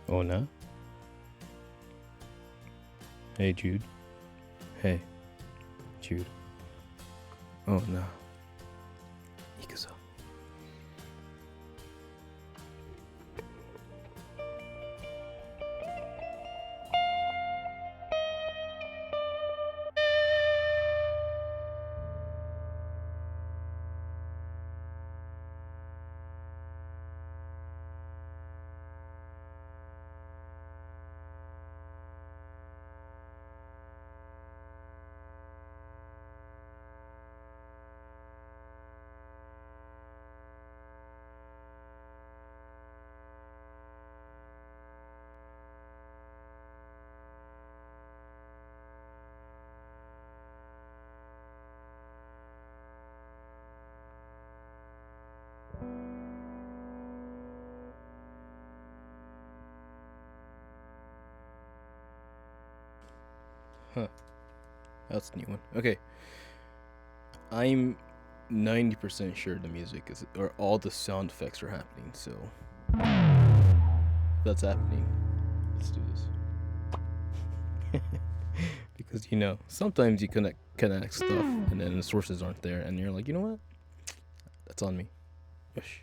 Oh no. Hey Jude. Hey Jude. Oh no. Ikuzo. Huh. That's a new one. Okay. I'm 90% sure the music is, or all the sound effects are happening, so if that's happening, let's do this. Because, you know, sometimes you connect stuff and then the sources aren't there and you're like, you know what? That's on me. Yosh.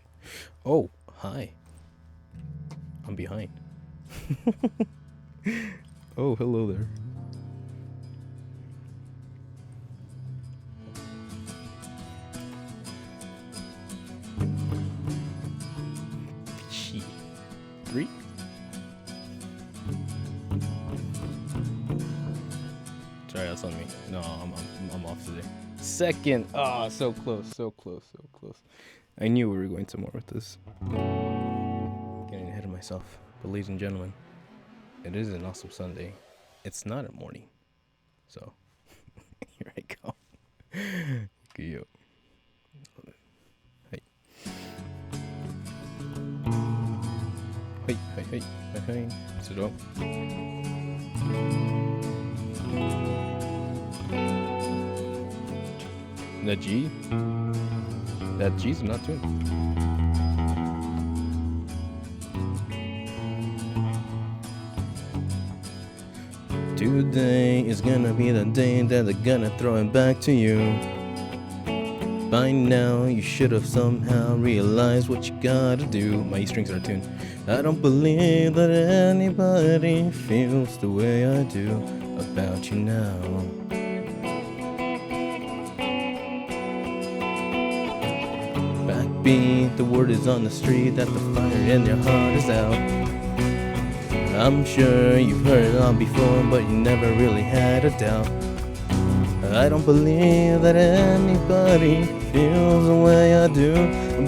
Oh, hi. I'm behind. Oh, hello there. Three? Sorry, that's on me. No, I'm off today. Second. Ah, so close, so close, so close. I knew we were going somewhere with this. Getting ahead of myself. But ladies and gentlemen, it is an awesome Sunday. It's not a morning. So, here I go. Yo. Hey. Hey, hey, hey, hey, hey. Sit up. That G? That G's not tuned. Today is gonna be the day that they're gonna throw it back to you. By now, you should have somehow realized what you gotta do. My E strings are tuned. I don't believe that anybody feels the way I do about you now. Backbeat, the word is on the street that the fire in your heart is out. I'm sure you've heard it all before, but you never really had a doubt. I don't believe that anybody feels the way I do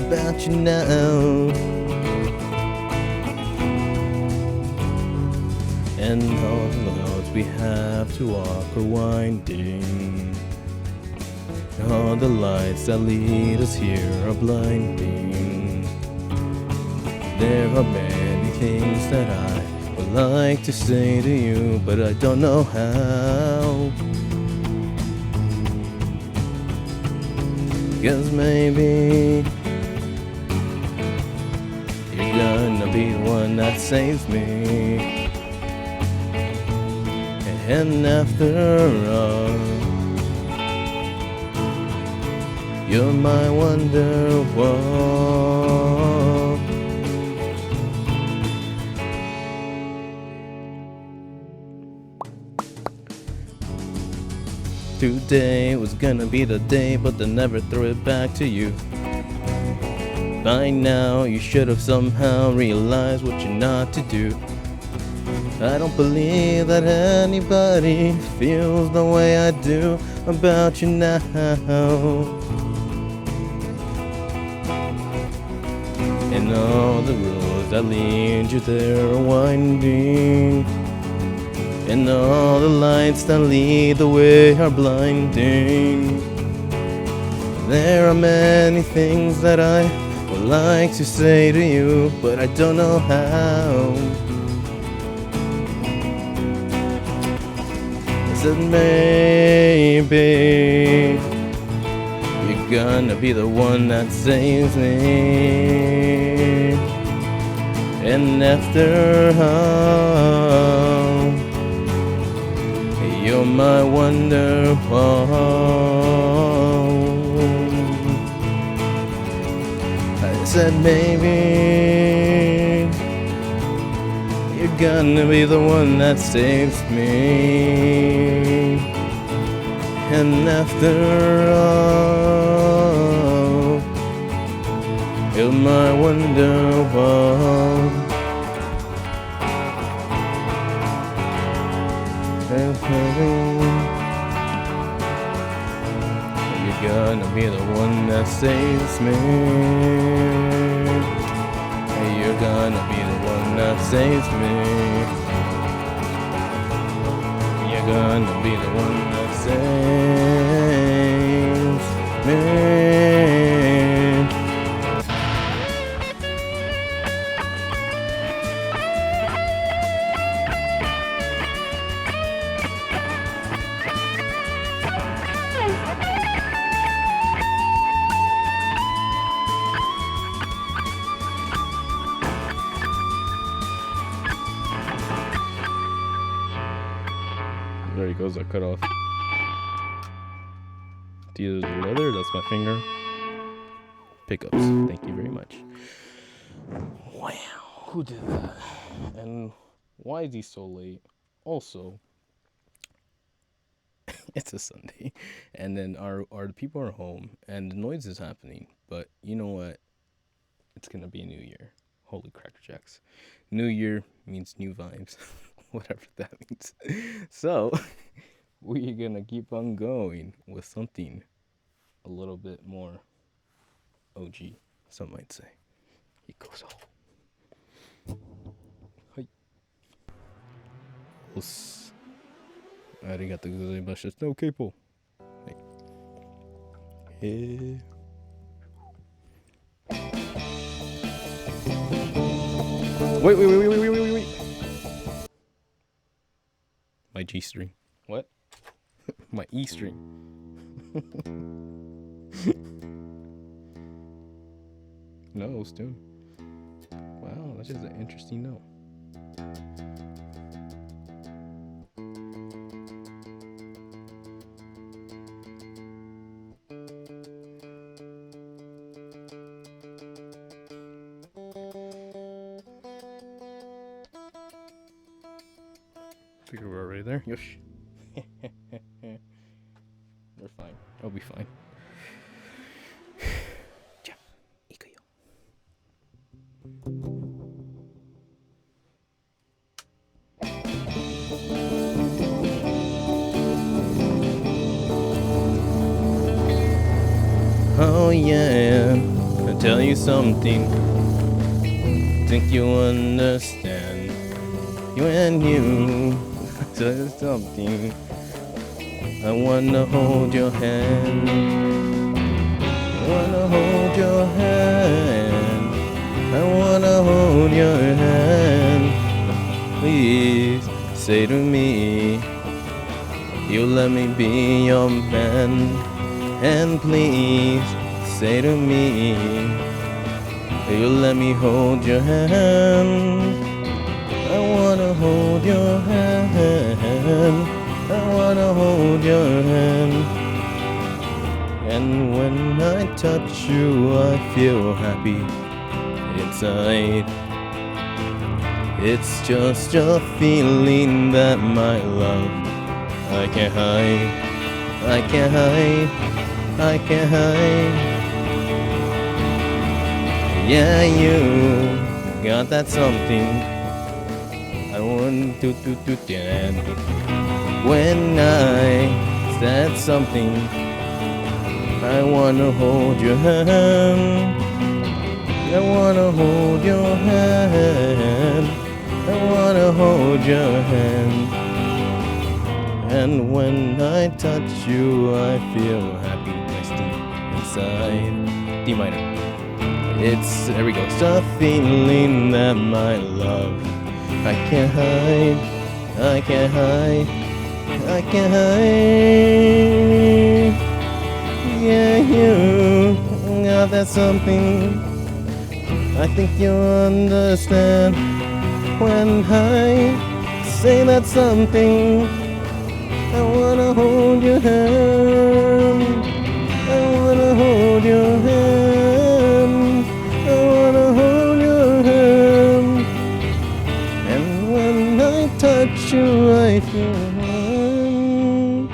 about you now. And all the roads we have to walk are winding. All the lights that lead us here are blinding. There are many things that I would like to say to you, but I don't know how. 'Cause maybe you're gonna be the one that saves me. And after all, you're my wonderwall. Today was gonna be the day, but they never threw it back to you. By now, you should have somehow realized what you're not to do. I don't believe that anybody feels the way I do about you now. And all the roads that lead you there are winding. And all the lights that lead the way are blinding. There are many things that I would like to say to you, but I don't know how. I said maybe you're gonna be the one that saves me. And after all, you're my wonderful. I said maybe you're gonna be the one that saves me. And after all, you're my wonderful. You're gonna be the one that saves me. You're gonna be the one that saves me. You're gonna be the one that saves me. There he goes, I cut off. It's either the leather, that's my finger. Pickups, thank you very much. Wow, who did that? And why is he so late? Also, it's a Sunday, and then our people are home, and the noise is happening. But you know what? It's gonna be a new year. Holy cracker jacks! New year means new vibes. Whatever that means. So, we're gonna keep on going with something a little bit more OG, some might say. It goes off. Hi. ありがとうございました。Okay, po. Hey. Wait. My G string. What? My E string. Nose too. Wow, that's just an interesting note. Figure we're right there. Yosh. We're fine. I'll be fine. Oh yeah, I'll tell you something. Think you understand. You and you, I'll tell you something. I wanna hold your hand. I wanna hold your hand. I wanna hold your hand. Please say to me, you let me be your man. And please say to me, you let me hold your hand. I wanna hold your hand. I wanna hold your hand. And when I touch you, I feel happy inside. It's just a feeling that my love I can't hide. I can't hide. I can't hide. Yeah, you got that something I want to and when I said something, I wanna hold your hand. I wanna hold your hand. I wanna hold your hand. And when I touch you, I feel happy, nice deep side. D minor. There we go. It's a feeling that my love I can't hide. I can't hide. I can't hide. Yeah, you got that something. I think you'll understand when I say that something. I wanna hold your hand. I wanna hold your hand. I wanna hold your hand. And when I touch you, I feel warm.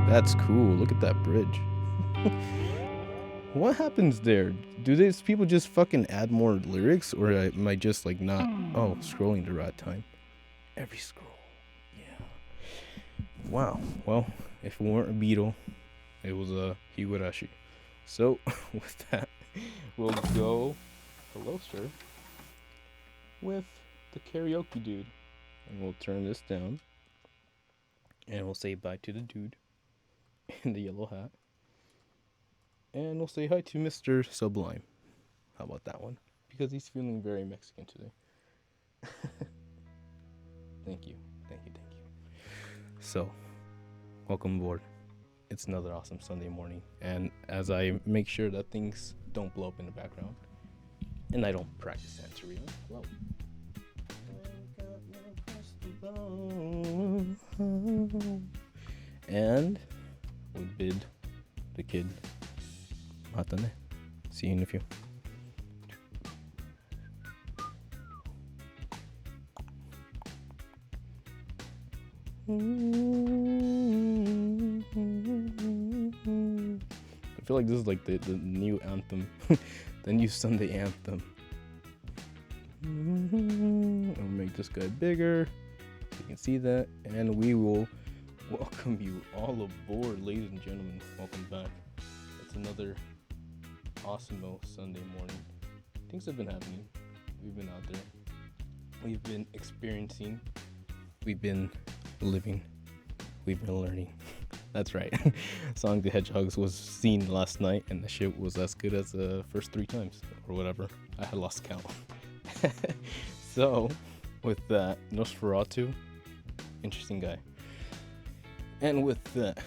That's cool. Look at that bridge. What happens there? Do these people just fucking add more lyrics, or am I just like not? Oh, scrolling the right time. Every scroll. Yeah. Wow. Well, if it weren't a beetle, it was a higurashi. So with that, we'll go. Hello, sir. With the karaoke dude, and we'll turn this down, and we'll say bye to the dude in the yellow hat. And we'll say hi to Mr. Sublime. How about that one? Because he's feeling very Mexican today. Thank you. So, welcome aboard. It's another awesome Sunday morning. And as I make sure that things don't blow up in the background, and I don't practice Santeria, well. And we bid the kid Matane. See you in a few. I feel like this is like the new anthem, the new Sunday anthem. I'll make this guy bigger so you can see that, and we will welcome you all aboard, ladies and gentlemen. Welcome back. It's another awesome Sunday morning. Things have been happening. We've been out there. We've been experiencing. We've been living. We've been learning. That's right. Sonic the Hedgehog was seen last night, and the shit was as good as the first 3 times or whatever. I had lost count. So, with that, Nosferatu, interesting guy. And with that,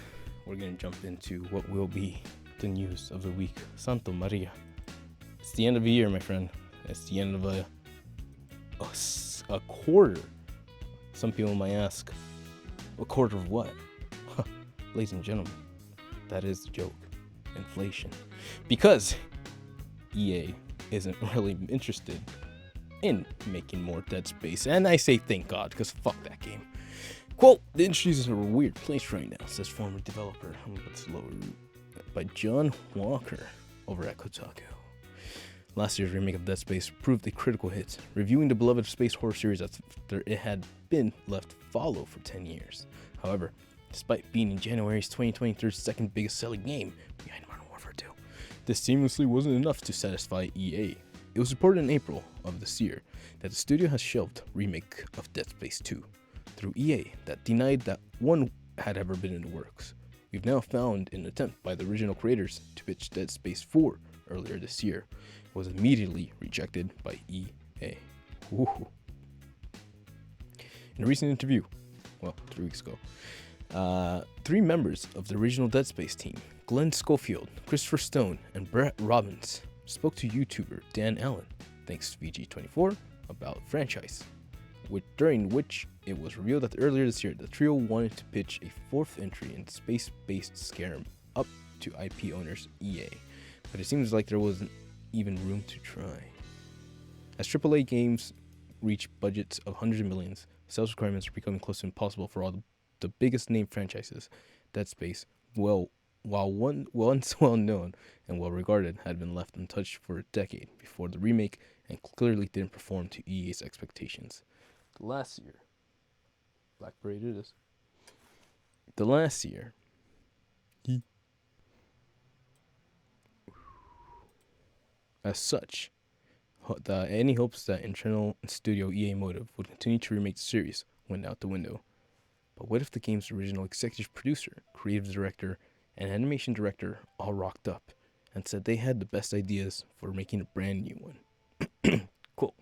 we're gonna jump into what will be the news of the week. Santo Maria. It's the end of the year, my friend. It's the end of a quarter. Some people might ask, a quarter of what? Ladies and gentlemen, that is the joke. Inflation. Because EA isn't really interested in making more Dead Space. And I say thank God, because fuck that game. Quote, the industry is in a weird place right now, says former developer, by John Walker over at Kotaku. Last year's remake of Dead Space proved a critical hit, reviewing the beloved space horror series after it had been left fallow for 10 years. However, despite being in January's 2023's second biggest selling game behind Modern Warfare 2, this seamlessly wasn't enough to satisfy EA. It was reported in April of this year that the studio has shelved remake of Dead Space 2 through EA that denied that one had ever been in the works. We've now found an attempt by the original creators to pitch Dead Space 4 earlier this year. It was immediately rejected by EA. Ooh. In a recent interview, 3 weeks ago, 3 members of the original Dead Space team, Glenn Schofield, Christopher Stone, and Brett Robbins, spoke to YouTuber Dan Allen, thanks to VG24, about the franchise, during which it was revealed that earlier this year the trio wanted to pitch a 4th entry in space-based Skyrim up to IP owners EA, but it seems like there wasn't even room to try. As AAA games reach budgets of hundreds of millions, sales requirements are becoming close to impossible for all the biggest name franchises. Dead Space, while once well known and well regarded, had been left untouched for a decade before the remake and clearly didn't perform to EA's expectations. Last year, as such, any hopes that internal studio EA Motive would continue to remake the series went out the window. But what if the game's original executive producer, creative director, and animation director all rocked up and said they had the best ideas for making a brand new one. Quote,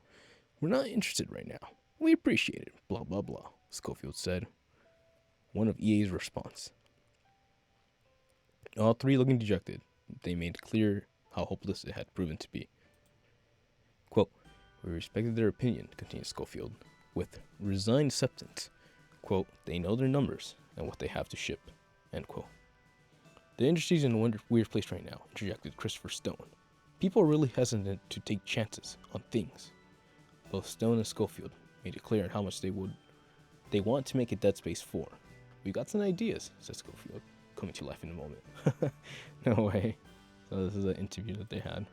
"We're not interested right now. We appreciate it, blah, blah, blah," Schofield said. One of EA's response. All three looking dejected, they made clear how hopeless it had proven to be. Quote, "We respected their opinion," continued Schofield, with resigned acceptance. Quote, "They know their numbers and what they have to ship," end quote. "The industry's in a weird place right now," interjected Christopher Stone. "People are really hesitant to take chances on things." Both Stone and Schofield made it clear how much they want to make a Dead Space 4. "We got some ideas," said Schofield, coming to life in a moment. No way. So this is an interview that they had.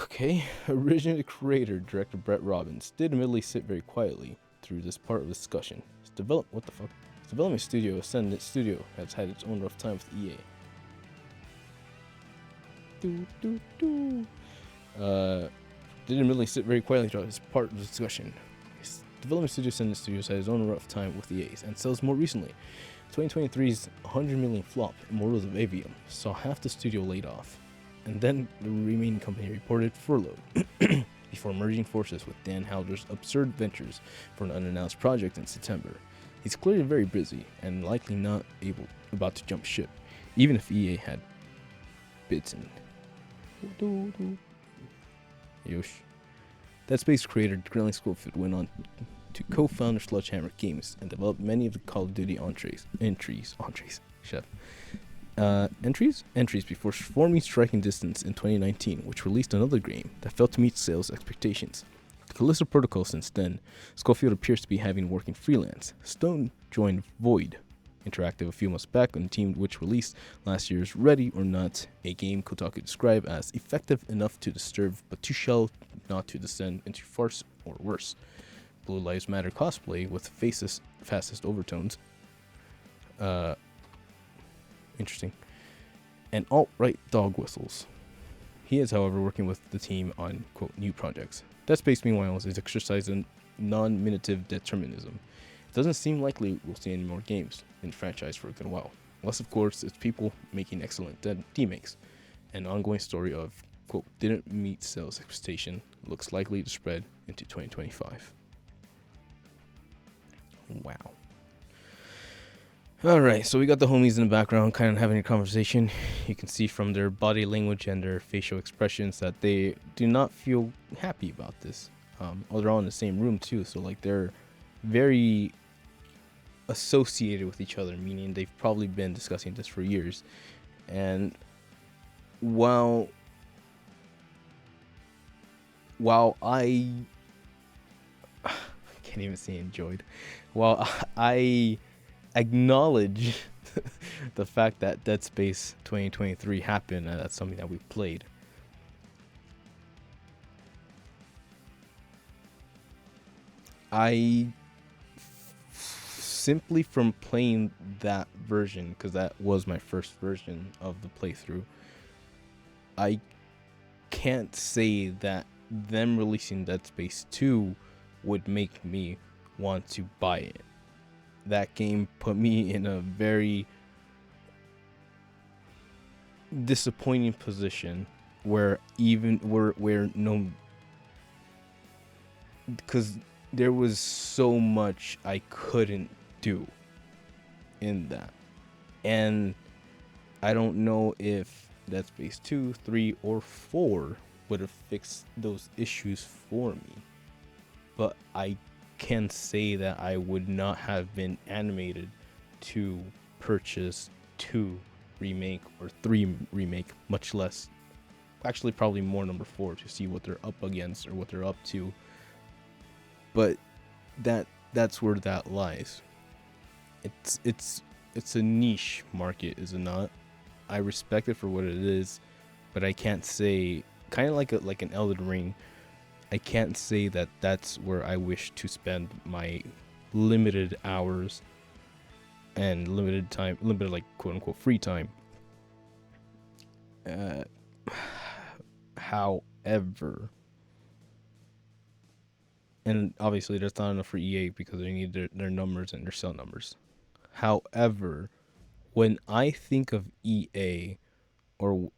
Okay. Original creator, director Brett Robbins did admittedly sit very quietly through this part of the discussion. His development studio, Ascendant Studio, has had its own rough time with EA. Did admittedly sit very quietly throughout this part of the discussion. His development studio, Ascendant Studios, had its own rough time with EA's, and sells more recently. 2023's $100 million flop, Immortals of Avium, saw half the studio laid off, and then the remaining company reported furloughed before merging forces with Dan Houser's Absurd Ventures for an unannounced project in September. He's clearly very busy and likely not about to jump ship, even if EA had bits in. Yosh. Dead Space creator Grantland Schofield went on to co-found Sledgehammer Games and developed many of the Call of Duty entries before forming Striking Distance in 2019, which released another game that failed to meet sales expectations. The Callisto Protocol since then, Schofield appears to be having working freelance. Stone joined Void Interactive a few months back on the team which released last year's Ready or Not, a game Kotaku described as effective enough to disturb but too shallow not to descend into farce or worse. Blue Lives Matter cosplay with fastest overtones. Interesting. And alt-right dog whistles. He is, however, working with the team on, quote, new projects. Dead Space, meanwhile, is exercising non-minative determinism. It doesn't seem likely we'll see any more games in the franchise for a good while. Unless, of course, it's people making excellent remakes. An ongoing story of, quote, didn't meet sales expectation looks likely to spread into 2025. Wow. Alright, so we got the homies in the background kind of having a conversation. You can see from their body language and their facial expressions that they do not feel happy about this. They're all in the same room too, so like they're very associated with each other, meaning they've probably been discussing this for years. And while I can't even say enjoyed, while I acknowledge the fact that Dead Space 2023 happened and that's something that we played, I simply from playing that version, because that was my first version of the playthrough, I can't say that them releasing Dead Space 2 would make me want to buy it. That game put me in a very disappointing position where because there was so much I couldn't do in that. And I don't know if Dead Space 2, 3, or 4 would have fixed those issues for me. But I can say that I would not have been animated to purchase 2 remake or 3 remake, much less, actually probably more number 4 to see what they're up against or what they're up to. But that's where that lies. It's a niche market, is it not? I respect it for what it is, but I can't say, kind of like an Elden Ring, I can't say that that's where I wish to spend my limited hours and limited time, limited like quote unquote free time. However, and obviously that's not enough for EA because they need their numbers and their sell numbers. However, when I think of EA, or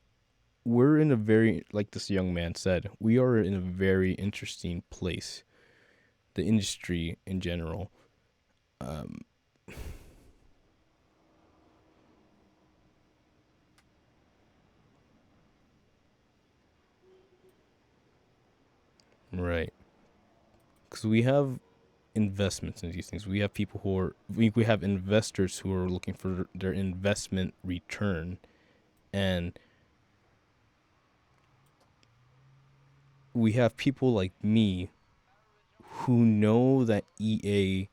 we're in a very, like this young man said, we are in a very interesting place. The industry in general. Um, right. Because we have investments in these things. We have people who are, we have investors who are looking for their investment return. And we have people like me who know that EA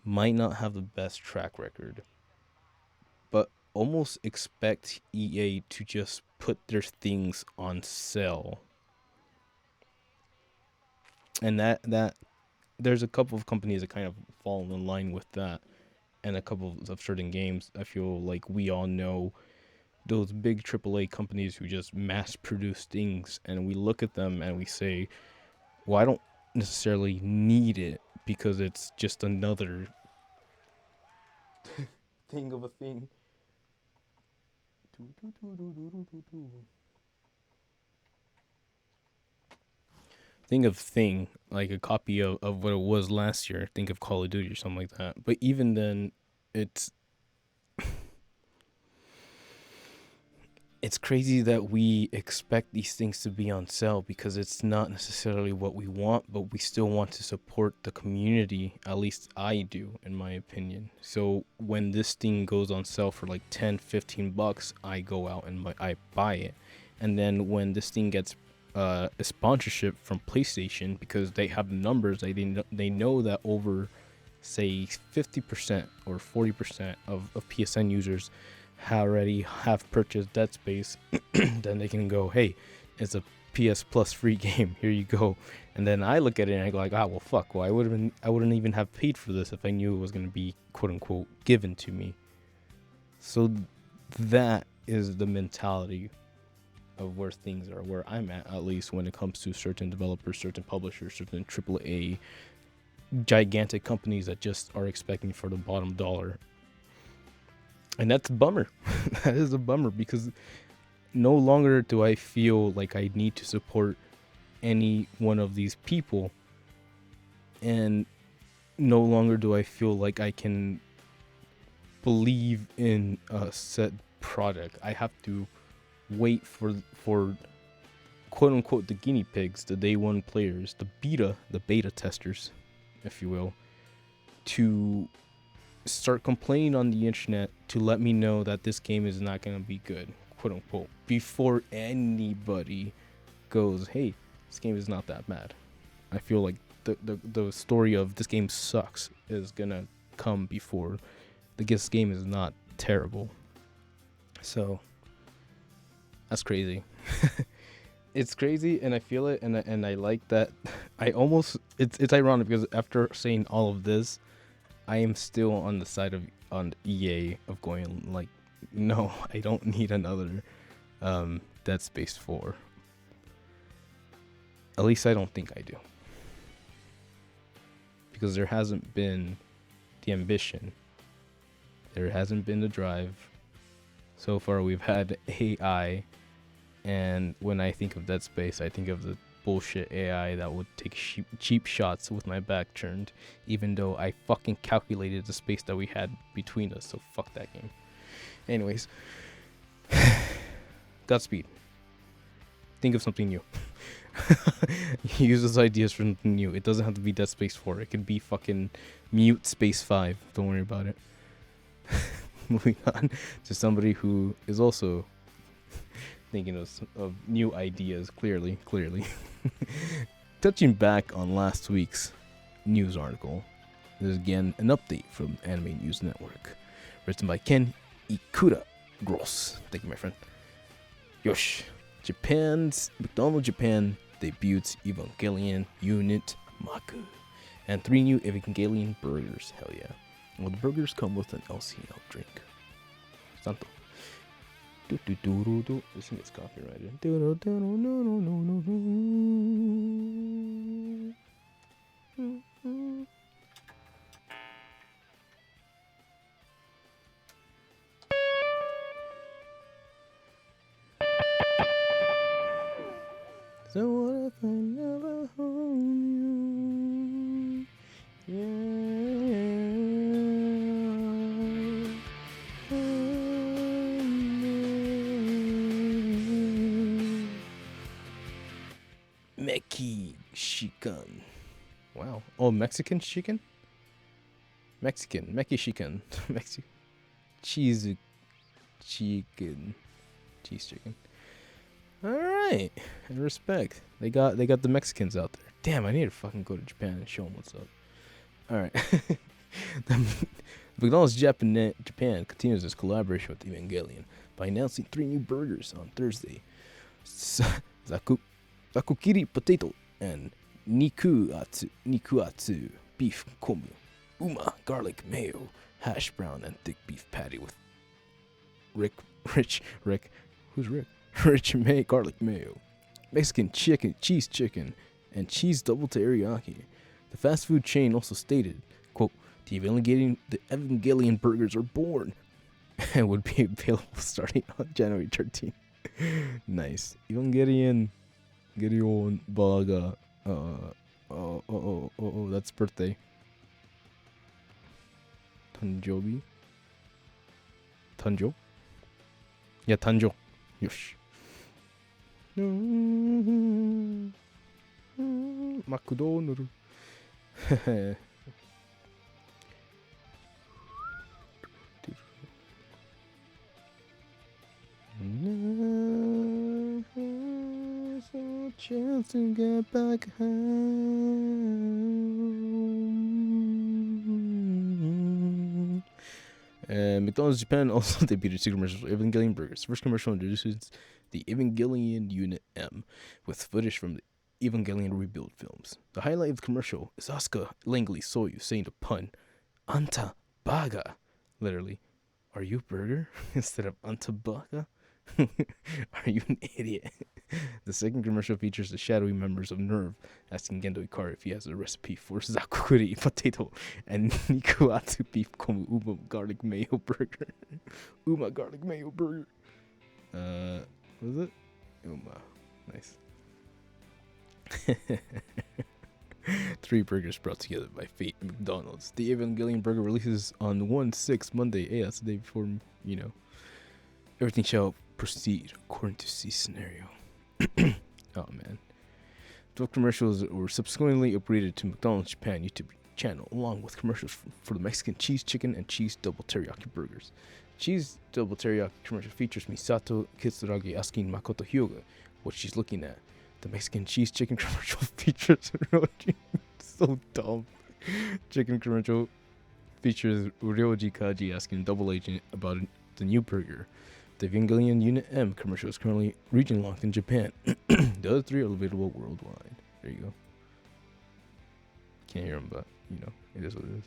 might not have the best track record, but almost expect EA to just put their things on sale. And that there's a couple of companies that kind of fall in line with that, and a couple of certain games. I feel like we all know those big AAA companies who just mass produce things, and we look at them and we say, well, I don't necessarily need it because it's just another thing of a thing. Think of thing, like a copy of what it was last year. Think of Call of Duty or something like that. But even then, it's it's crazy that we expect these things to be on sale because it's not necessarily what we want, but we still want to support the community. At least I do, in my opinion. So when this thing goes on sale for like 10, $15, I go out and I buy it. And then when this thing gets a sponsorship from PlayStation, because they have numbers, they know that over, say, 50% or 40% of PSN users already have purchased Dead Space, then they can go, hey, it's a PS Plus free game. Here you go. And then I look at it and I go like, well, fuck. Well, I wouldn't even have paid for this if I knew it was gonna be quote unquote given to me. So that is the mentality of where things are, where I'm at least when it comes to certain developers, certain publishers, certain AAA gigantic companies that just are expecting for the bottom dollar. And that's a bummer. That is a bummer because no longer do I feel like I need to support any one of these people. And no longer do I feel like I can believe in a set product. I have to wait for quote unquote the guinea pigs, the day one players, the beta testers, if you will, to start complaining on the internet to let me know that this game is not going to be good, quote unquote, before anybody goes, hey, this game is not that bad. I feel like the story of this game sucks is going to come before this game is not terrible. So that's crazy. It's crazy, and I feel it, and I like that. I almost, it's ironic because after saying all of this, I am still on the side of on EA of going like, no, I don't need another Dead Space 4. At least I don't think I do. Because there hasn't been the ambition. There hasn't been the drive. So far we've had AI, and when I think of Dead Space, I think of the bullshit AI that would take cheap shots with my back turned, even though I fucking calculated the space that we had between us, so fuck that game. Anyways, Godspeed. Think of something new. Use those ideas for something new. It doesn't have to be Dead Space 4. It could be fucking Mute Space 5. Don't worry about it. Moving on to somebody who is also thinking of new ideas, clearly. Touching back on last week's news article, there's again an update from Anime News Network, written by Ken Ikura Gross. Thank you, my friend. Yosh. McDonald's Japan debuts Evangelion Unit Maku. And 3 new Evangelion burgers. Hell yeah. Well, the burgers come with an LCL drink. Santo. This thing gets copyrighted. So what if I never hold you? Mexican. Wow. Oh, Mexican chicken? Mexican. Mexican. Cheese chicken. Cheese chicken. Alright. Respect. They got the Mexicans out there. Damn, I need to fucking go to Japan and show them what's up. Alright. McDonald's Japan continues its collaboration with Evangelion by announcing 3 new burgers on Thursday. Zakukiri potato and nikuatsu beef komu, uma garlic mayo, hash brown and thick beef patty with rich garlic mayo, Mexican chicken, cheese chicken, and cheese double teriyaki. The fast food chain also stated, quote, the Evangelion burgers are born and would be available starting on January 13th. Nice. Evangelion burger. That's birthday. Tanjobi? Tanjo? Yeah, Tanjo. Yosh. McDonald's. Chance to get back home. McDonald's Japan also debuted 2 commercials for Evangelion burgers. The first commercial introduces the Evangelion Unit M with footage from the Evangelion rebuild films. The highlight of the commercial is Asuka Langley Soyu saying the pun, Anta Baga. Literally, are you burger? Instead of Anta Baga? Are you an idiot? The second commercial features the shadowy members of NERV asking Gendo Ikari if he has a recipe for zakukuri potato and nikuatsu beef komu uma garlic mayo burger. Uma garlic mayo burger. What was it? Uma. Nice. 3 burgers brought together by fate and McDonald's. The Evangelion burger releases on 1/6 Monday. Hey, that's the day before, everything shall proceed according to C scenario. Oh man. 12 commercials were subsequently upgraded to McDonald's Japan YouTube channel, along with commercials for the Mexican cheese chicken and cheese double teriyaki burgers. Cheese double teriyaki commercial features Misato Kitsuragi asking Makoto Hyoga what she's looking at. The Mexican cheese chicken commercial features so dumb. Chicken commercial features Ryoji Kaji asking Double Agent about the new burger. The Evangelion Unit M commercial is currently region locked in Japan. The other 3 are available worldwide. There you go. Can't hear them, but it is what it is.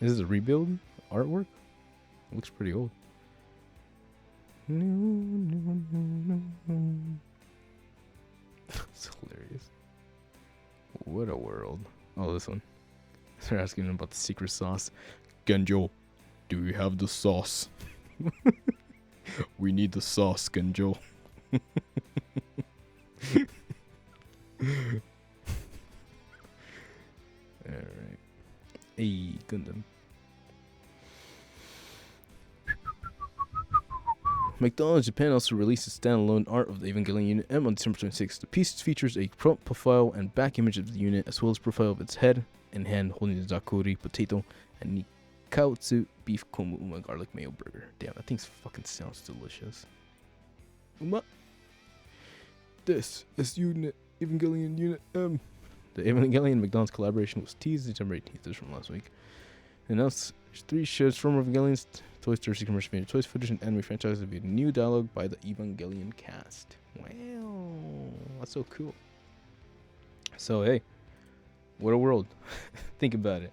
This is a rebuild artwork. It looks pretty old. It's hilarious. What a world. Oh, this one. They're asking him about the secret sauce. Genjo, do you have the sauce? We need the sauce, Genjo. Alright. Hey, Gundam. McDonald's Japan also released a standalone art of the Evangelion Unit M on December 26th. The piece features a front profile and back image of the unit, as well as profile of its head and hand holding the zakuri potato and nikautsu beef komu uma garlic mayo burger. Damn, that thing fucking sounds delicious. Uma. This is Evangelion Unit M. The Evangelion McDonald's collaboration was teased December 18th. This from last week. Announced 3 shows from Evangelion's Toy Story commercial video, toys footage, and anime franchise will be new dialogue by the Evangelion cast. Wow, that's so cool. So hey, what a world! Think about it.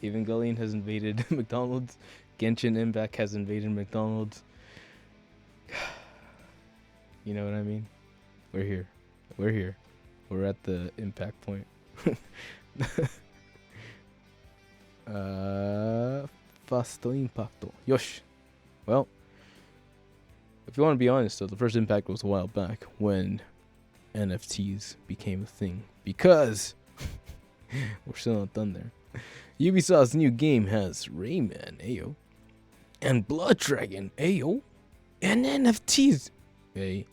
Evangelion has invaded McDonald's. Genshin Impact has invaded McDonald's. You know what I mean? We're here. We're at the impact point. Fasto impacto. Yosh. Well, If you want to be honest, though, the first impact was a while back when NFTs became a thing. Because we're still not done there. Ubisoft's new game has Rayman, ayo, and Blood Dragon, ayo, and NFTs, ayo.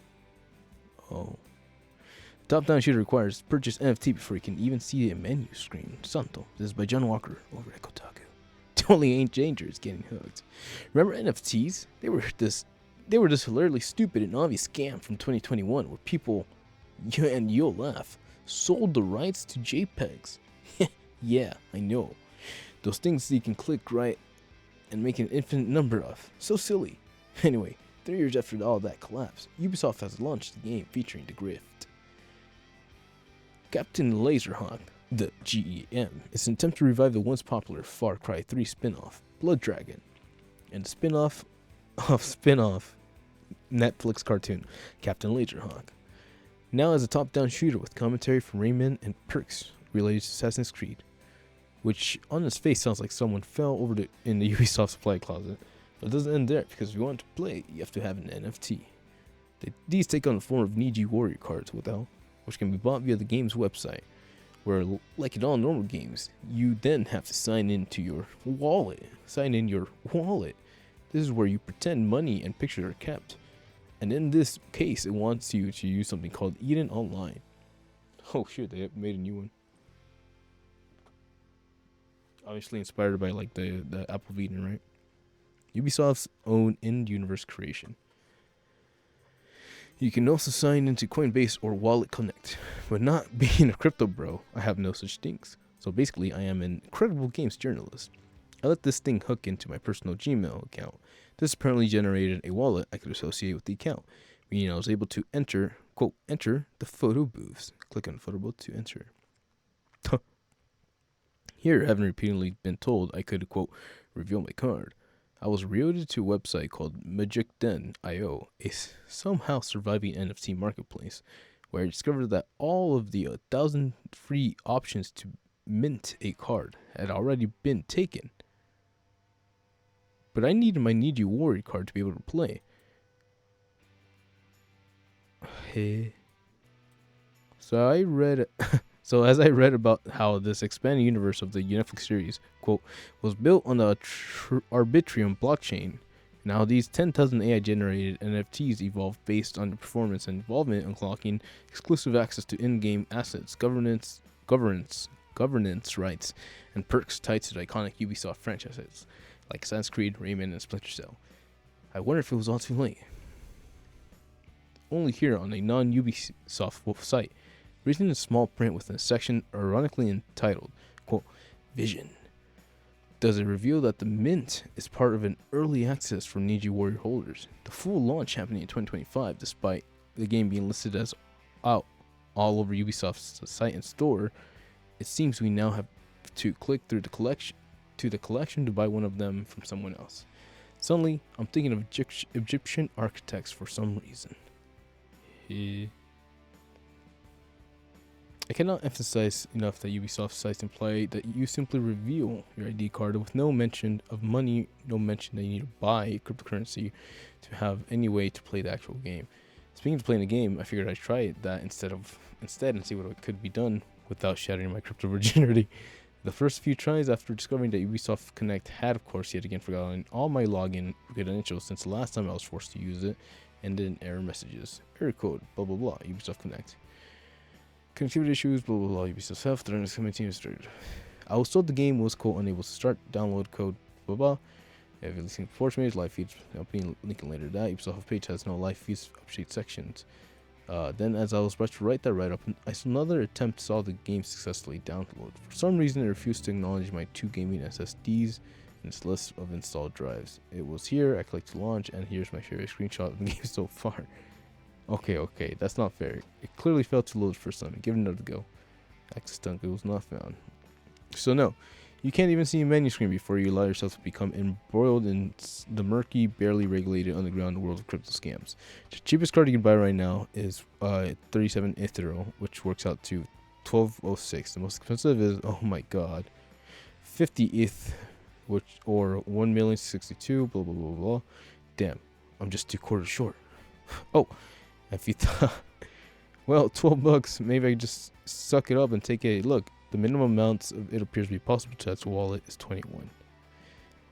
Top-down shooter requires purchase NFT before you can even see a menu screen. Santo. This is by John Walker over at Kotaku. Only Ain't Dangerous getting hooked. Remember NFTs? They were this hilariously stupid and obvious scam from 2021 where people, and you'll laugh, sold the rights to JPEGs. Yeah, I know. Those things you can click right and make an infinite number of. So silly. Anyway, 3 years after all that collapse, Ubisoft has launched the game featuring the grift. Captain Laserhawk, the GEM, is an attempt to revive the once popular Far Cry 3 spin-off, Blood Dragon, and the spin-off Netflix cartoon, Captain Laserhawk. Now as a top-down shooter with commentary from Rayman and perks related to Assassin's Creed, which on its face sounds like someone fell over in the Ubisoft supply closet, but it doesn't end there because if you want to play, you have to have an NFT. These take on the form of Niji Warrior cards which can be bought via the game's website, where, like in all normal games, you then have to sign in your wallet. This is where you pretend money and pictures are kept. And in this case, it wants you to use something called Eden Online. Oh shit, they made a new one. Obviously inspired by like the Apple of Eden, right? Ubisoft's own in-universe creation. You can also sign into Coinbase or Wallet Connect, but not being a crypto bro, I have no such things. So basically, I am an incredible games journalist. I let this thing hook into my personal Gmail account. This apparently generated a wallet I could associate with the account, meaning I was able to enter the photo booths. Click on photo booth to enter. Here, having repeatedly been told I could, quote, reveal my card, I was rerouted to a website called mcdonalds.io, a somehow surviving NFT marketplace, where I discovered that all of the 1,000 free options to mint a card had already been taken. But I needed my Niji Warrior card to be able to play. Hey. So as I read about how this expanded universe of the Netflix series, quote, was built on the Arbitrum blockchain, now these 10,000 AI-generated NFTs evolved based on the performance and involvement, unlocking exclusive access to in-game assets, governance rights, and perks tied to the iconic Ubisoft franchises, like Assassin's Creed, Rayman, and Splinter Cell. I wonder if it was all too late. Only here on a non-Ubisoft site, written in small print within a section ironically entitled, quote, Vision, does it reveal that the mint is part of an early access for Niji Warrior holders. The full launch happening in 2025, despite the game being listed as out all over Ubisoft's site and store. It seems we now have to click through the collection to buy one of them from someone else. Suddenly, I'm thinking of Egyptian architects for some reason. I cannot emphasize enough that Ubisoft sites imply that you simply reveal your ID card with no mention of money, no mention that you need to buy cryptocurrency to have any way to play the actual game. Speaking of playing the game, I figured I'd try that instead and see what could be done without shattering my crypto virginity. The first few tries after discovering that Ubisoft Connect had, of course, yet again forgotten all my login credentials since the last time I was forced to use it, ended in error messages. Error code, blah blah blah, Ubisoft Connect. Connectivity issues, blah blah blah, Ubisoft Health, the next committee started. I was told the game was, quote, unable to start, download code, blah blah. If you're listening to performance, live feeds, I'll be linking later to that. Ubisoft page has no live feeds update sections. Then, as I was about to write that write up, I saw another attempt to solve the game successfully download. For some reason, it refused to acknowledge my 2 gaming SSDs in its list of installed drives. It was here, I clicked to launch, and here's my favorite screenshot of the game so far. Okay, that's not fair. It clearly failed to load the first time. Give it another go. Access done, was not found. So no, you can't even see a menu screen before you allow yourself to become embroiled in the murky, barely regulated underground world of crypto scams. The cheapest card you can buy right now is 37 Ethereal, which works out to 1206. The most expensive is, oh my god, 50 ETH, or 1,062,000, blah blah blah blah. Damn, I'm just 2 quarters short. Oh, if you thought, well, $12, maybe I just suck it up and take a look. The minimum amount it appears to be possible to touch wallet is 21.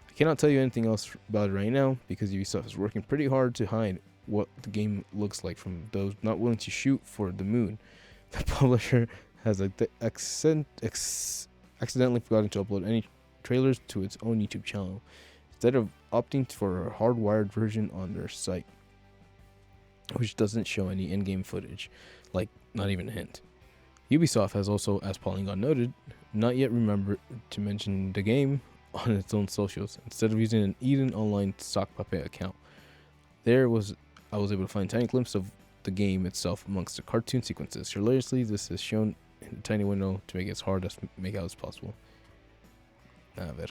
I cannot tell you anything else about it right now because Ubisoft is working pretty hard to hide what the game looks like from those not willing to shoot for the moon. The publisher has accidentally forgotten to upload any trailers to its own YouTube channel instead of opting for a hardwired version on their site, which doesn't show any in-game footage, like not even a hint. Ubisoft has also, as Polygon noted, not yet remembered to mention the game on its own socials instead of using an Eden Online sock puppet account. I was able to find a tiny glimpse of the game itself amongst the cartoon sequences. Hilariously, this is shown in a tiny window to make it as hard to make out as possible. A ver.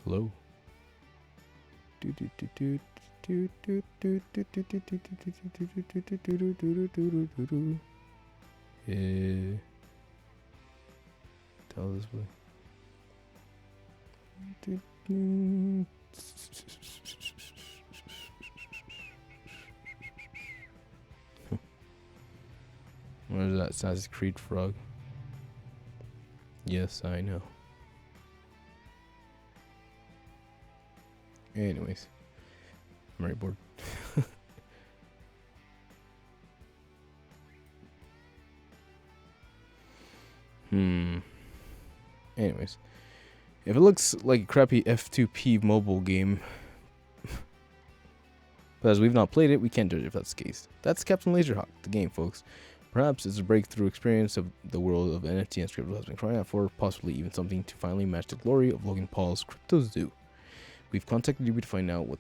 Hello. Tell this way. What is that? Assassin's Creed frog? Yes, I know. Anyways, I'm already bored. Anyways, if it looks like a crappy F2P mobile game, but as we've not played it, we can't judge if that's the case. That's Captain Laserhawk, the game, folks. Perhaps it's a breakthrough experience of the world of NFT and Scribble has been crying out for, possibly even something to finally match the glory of Logan Paul's Crypto Zoo. We've contacted Ubi to find out what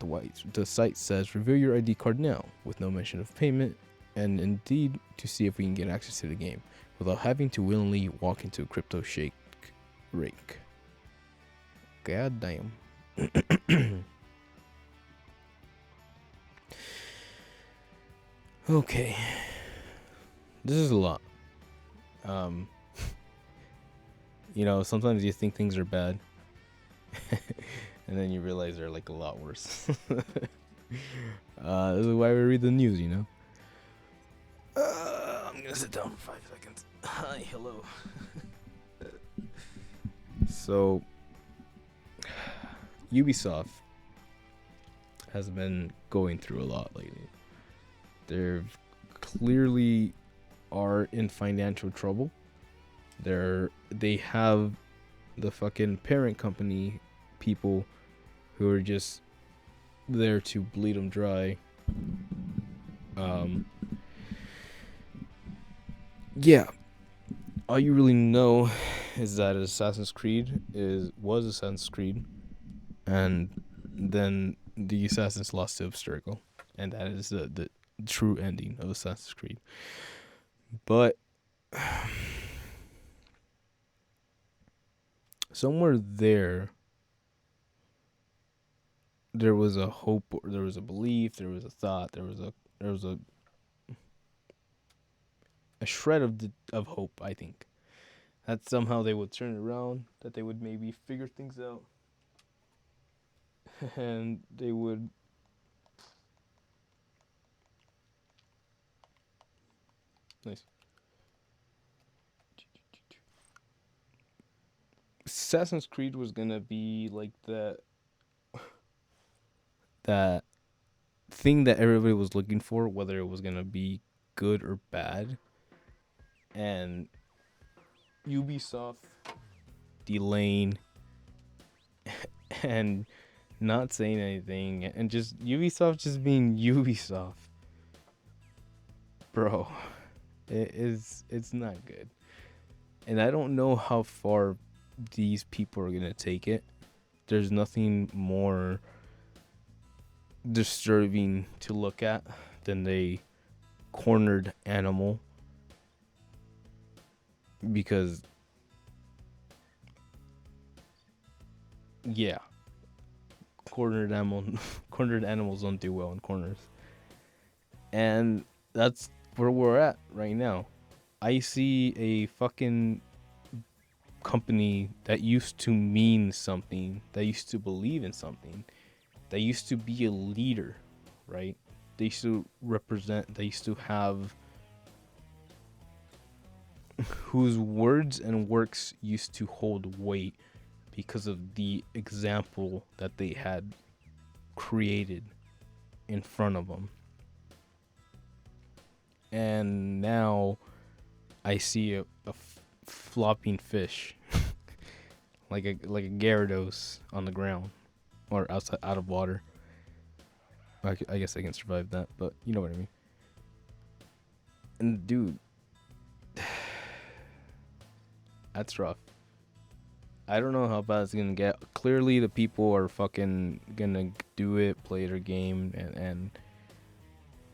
the site says. Reveal your ID card now, with no mention of payment, and indeed to see if we can get access to the game without having to willingly walk into a crypto shake rake. God damn. Okay. This is a lot. You know, sometimes you think things are bad. And then you realize they're like a lot worse. This is why we read the news, you know? I'm gonna sit down for 5 seconds. Hi, hello. So, Ubisoft has been going through a lot lately. They clearly are in financial trouble. They have the fucking parent company people who are just there to bleed them dry. Yeah, all you really know is that Assassin's Creed was Assassin's Creed, and then the assassins lost to Abstergo, and that is the true ending of Assassin's Creed. But somewhere there was a hope, there was a belief, there was a thought, there was a shred of hope, I think, that somehow they would turn it around, that they would maybe figure things out, and they would nice. Assassin's Creed was gonna be like that thing that everybody was looking for, whether it was gonna be good or bad, and Ubisoft delaying and not saying anything, and just Ubisoft just being Ubisoft, bro. It's not good, and I don't know how far these people are gonna take it. There's nothing more disturbing to look at than a cornered animal, because yeah, cornered animals don't do well in corners, and that's where we're at right now. I see a fucking company that used to mean something, that used to believe in something, that used to be a leader, right? They used to represent, they used to have, whose words and works used to hold weight because of the example that they had created in front of them. And now I see a flopping fish, like a Gyarados on the ground or outside out of water. I guess I can survive that, but you know what I mean. And dude, that's rough. I don't know how bad it's gonna get. Clearly, the people are fucking gonna do it, play their game, and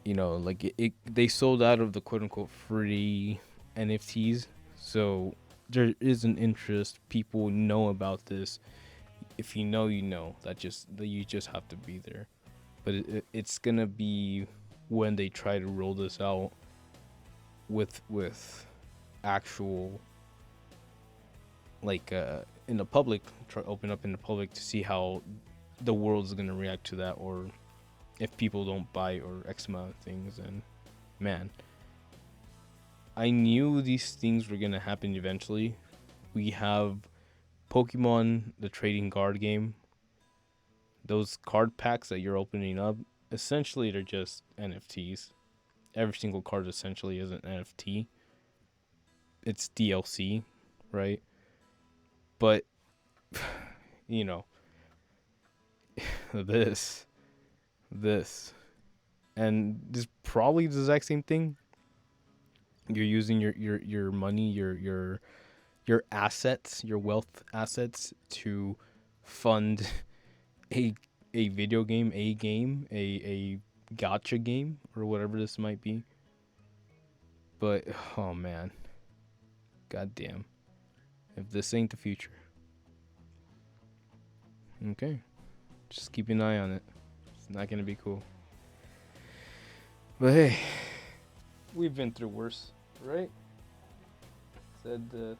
you know, like they sold out of the quote unquote free NFTs, so there is an interest. People know about this. If you know, you know. That you just have to be there. But it's gonna be when they try to roll this out with actual, like in the public, try open up in the public to see how the world's gonna react to that, or if people don't buy or X amount of things. And man, I knew these things were gonna happen eventually. We have Pokemon, the trading card game. Those card packs that you're opening up, essentially they're just NFTs. Every single card essentially is an NFT. It's DLC, right? But you know, this and this probably the exact same thing. You're using your money, your assets, your wealth assets to fund a video game, a gotcha game, or whatever this might be. But oh man, goddamn, if this ain't the future. Okay, just keep an eye on it. It's not gonna be cool. But hey, we've been through worse, right? Said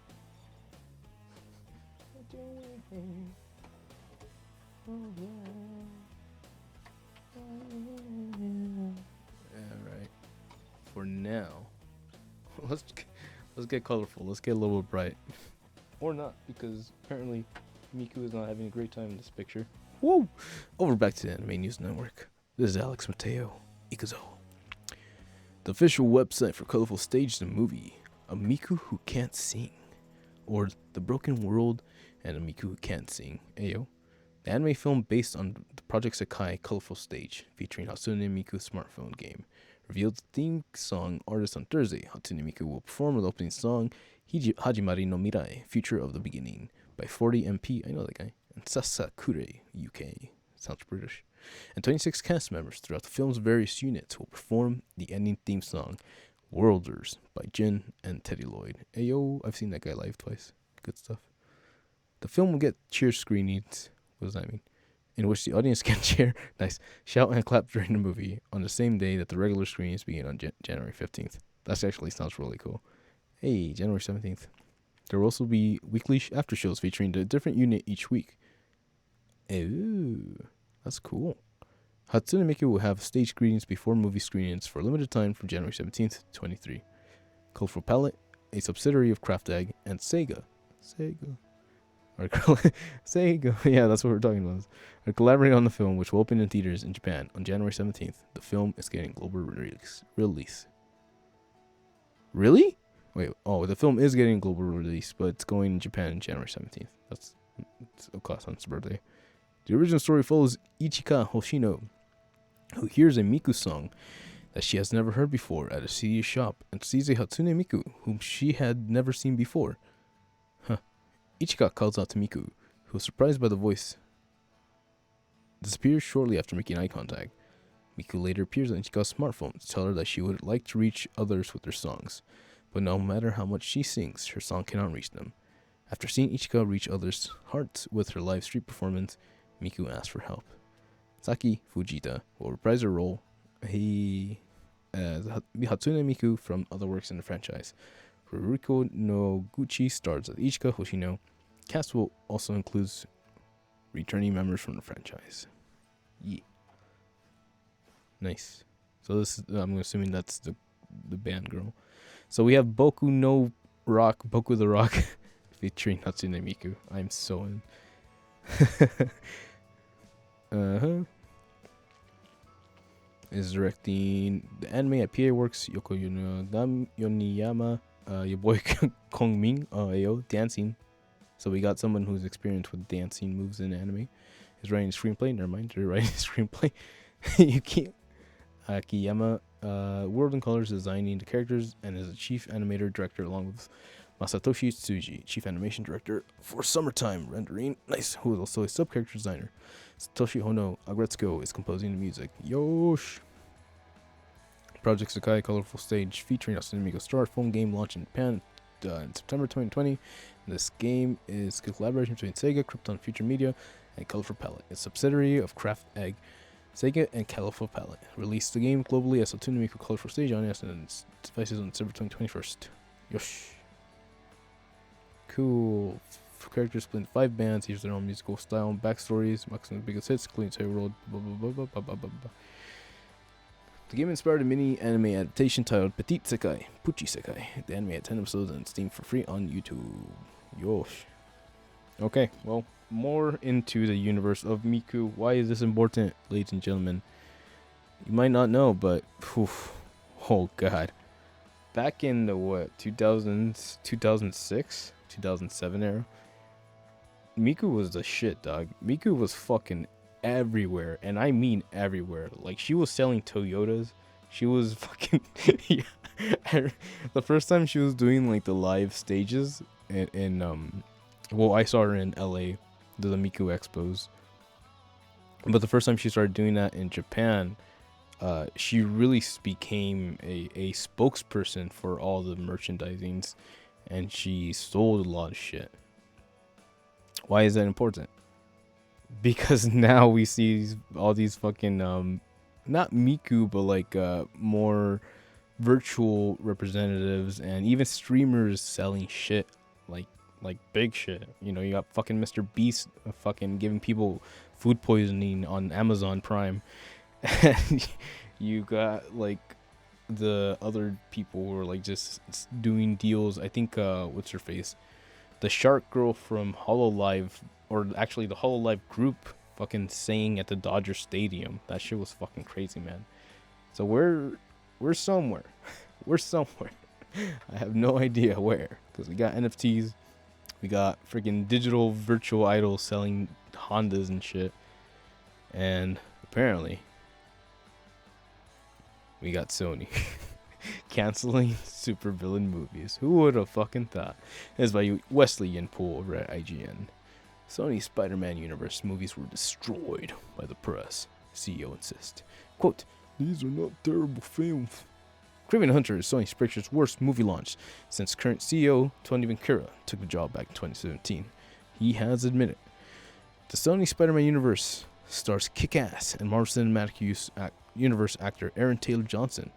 Alright. For now, let's get colorful. Let's get a little bright. Or not, because apparently Miku is not having a great time in this picture. Whoa! Over back to the Anime News Network. This is Alex Mateo. Ikuzo. The official website for Colorful staged a movie, A Miku Who Can't Sing, or The Broken World and A Miku Who Can't Sing. Ayo. The anime film based on the Project Sekai Colorful Stage, featuring Hatsune Miku's smartphone game, revealed the theme song artist on Thursday. Hatsune Miku will perform the opening song Hajimari no Mirai, Future of the Beginning, by 40MP, I know that guy, and Sasakure, UK. Sounds British. And 26 cast members throughout the film's various units will perform the ending theme song, Worlders, by Jin and Teddy Lloyd. Ayo, I've seen that guy live twice. Good stuff. The film will get cheer screenings. What does that mean? In which the audience can cheer, shout and clap during the movie on the same day that the regular screenings begin on January 15th. That actually sounds really cool. Hey, January 17th. There will also be weekly after shows featuring a different unit each week. Ooh, that's cool. Hatsune Miku will have stage screenings before movie screenings for a limited time from January 17th to 23. Colorful Palette, a subsidiary of Craft Egg, and Sega. Sega, yeah, that's what we're talking about. Are collaborating on the film, which will open in theaters in Japan on January 17th. The film is getting global release. Really? Wait, the film is getting global release, but it's going in Japan on January 17th. It's Okasan's birthday. The original story follows Ichika Hoshino, who hears a Miku song that she has never heard before at a CD shop and sees a Hatsune Miku, whom she had never seen before. Ichika calls out to Miku, who is surprised by the voice. Disappears shortly after making eye contact. Miku later appears on Ichika's smartphone to tell her that she would like to reach others with her songs, but no matter how much she sings, her song cannot reach them. After seeing Ichika reach others' hearts with her live street performance, Miku asks for help. Saki Fujita will reprise her role as Hatsune Miku from other works in the franchise, Kuriko no Guchi stars as Ichika Hoshino. Cast will also includes returning members from the franchise. Yeah. Nice. So this is, I'm assuming that's the band girl. So we have Boku the Rock featuring Hatsune Miku. I'm so in. Is directing the anime at PA Works. Yoko Yoniyama, your boy Kong Ming, Ayo, dancing. So we got someone who's experienced with dancing moves in anime. He's writing a screenplay. Never mind, they're writing a screenplay. Yuki Akiyama, World in Colors, designing the characters, and is a chief animator director along with Masatoshi Tsuji, chief animation director for Summertime Rendering. Nice, who is also a sub-character designer. Satoshi Hono Agretsuko is composing the music. Yosh! Project Sakai Colorful Stage featuring Hatsune Miku star phone game launched in Japan in September 2020. This game is a collaboration between Sega, Krypton Future Media, and Colorful Palette, a subsidiary of Craft Egg, Sega, and Colorful Palette. Released the game globally as Hatsune Miku Colorful Stage on devices on December 21st. Yosh! Cool. Characters split into 5 bands, each their own musical style and backstories, maximum biggest hits, including Toy World, blah blah blah blah blah blah blah. The game inspired a mini anime adaptation titled Petite Sekai, Puchi Sekai. The anime had 10 episodes and Steam for free on YouTube. Yosh. Okay, well, more into the universe of Miku. Why is this important, ladies and gentlemen? You might not know, but oh god. Back in the 2000s, 2006, 2007 era, Miku was the shit, dog. Miku was fucking everywhere, and I mean everywhere. Like, she was selling Toyotas. She was fucking yeah. The first time she was doing like the live stages well, I saw her in LA, the Miku Expos. But the first time she started doing that in Japan, she really became a spokesperson for all the merchandisings, and she sold a lot of shit. Why is that important? Because now we see all these fucking not Miku, but like more virtual representatives and even streamers selling shit, like big shit. You know, you got fucking Mr. Beast fucking giving people food poisoning on Amazon Prime. And you got like the other people who are like just doing deals. I think what's her face? The shark girl from Hololive, or actually the Hololive group, fucking sang at the Dodger Stadium. That shit was fucking crazy, man. So we're somewhere. We're somewhere. I have no idea where, because we got NFTs, we got freaking digital virtual idols selling Hondas and shit, and apparently we got Sony canceling supervillain movies. Who would have fucking thought? It's by Wesley Yin-Pool over at IGN. Sony's Spider-Man universe movies were destroyed by the press, CEO insists. Quote, "These are not terrible films." Kraven the Hunter is Sony Pictures' worst movie launch since current CEO Tony Vincura took the job back in 2017. He has admitted. The Sony Spider-Man universe stars Kick-Ass and Marvel Cinematic Universe actor Aaron Taylor Johnson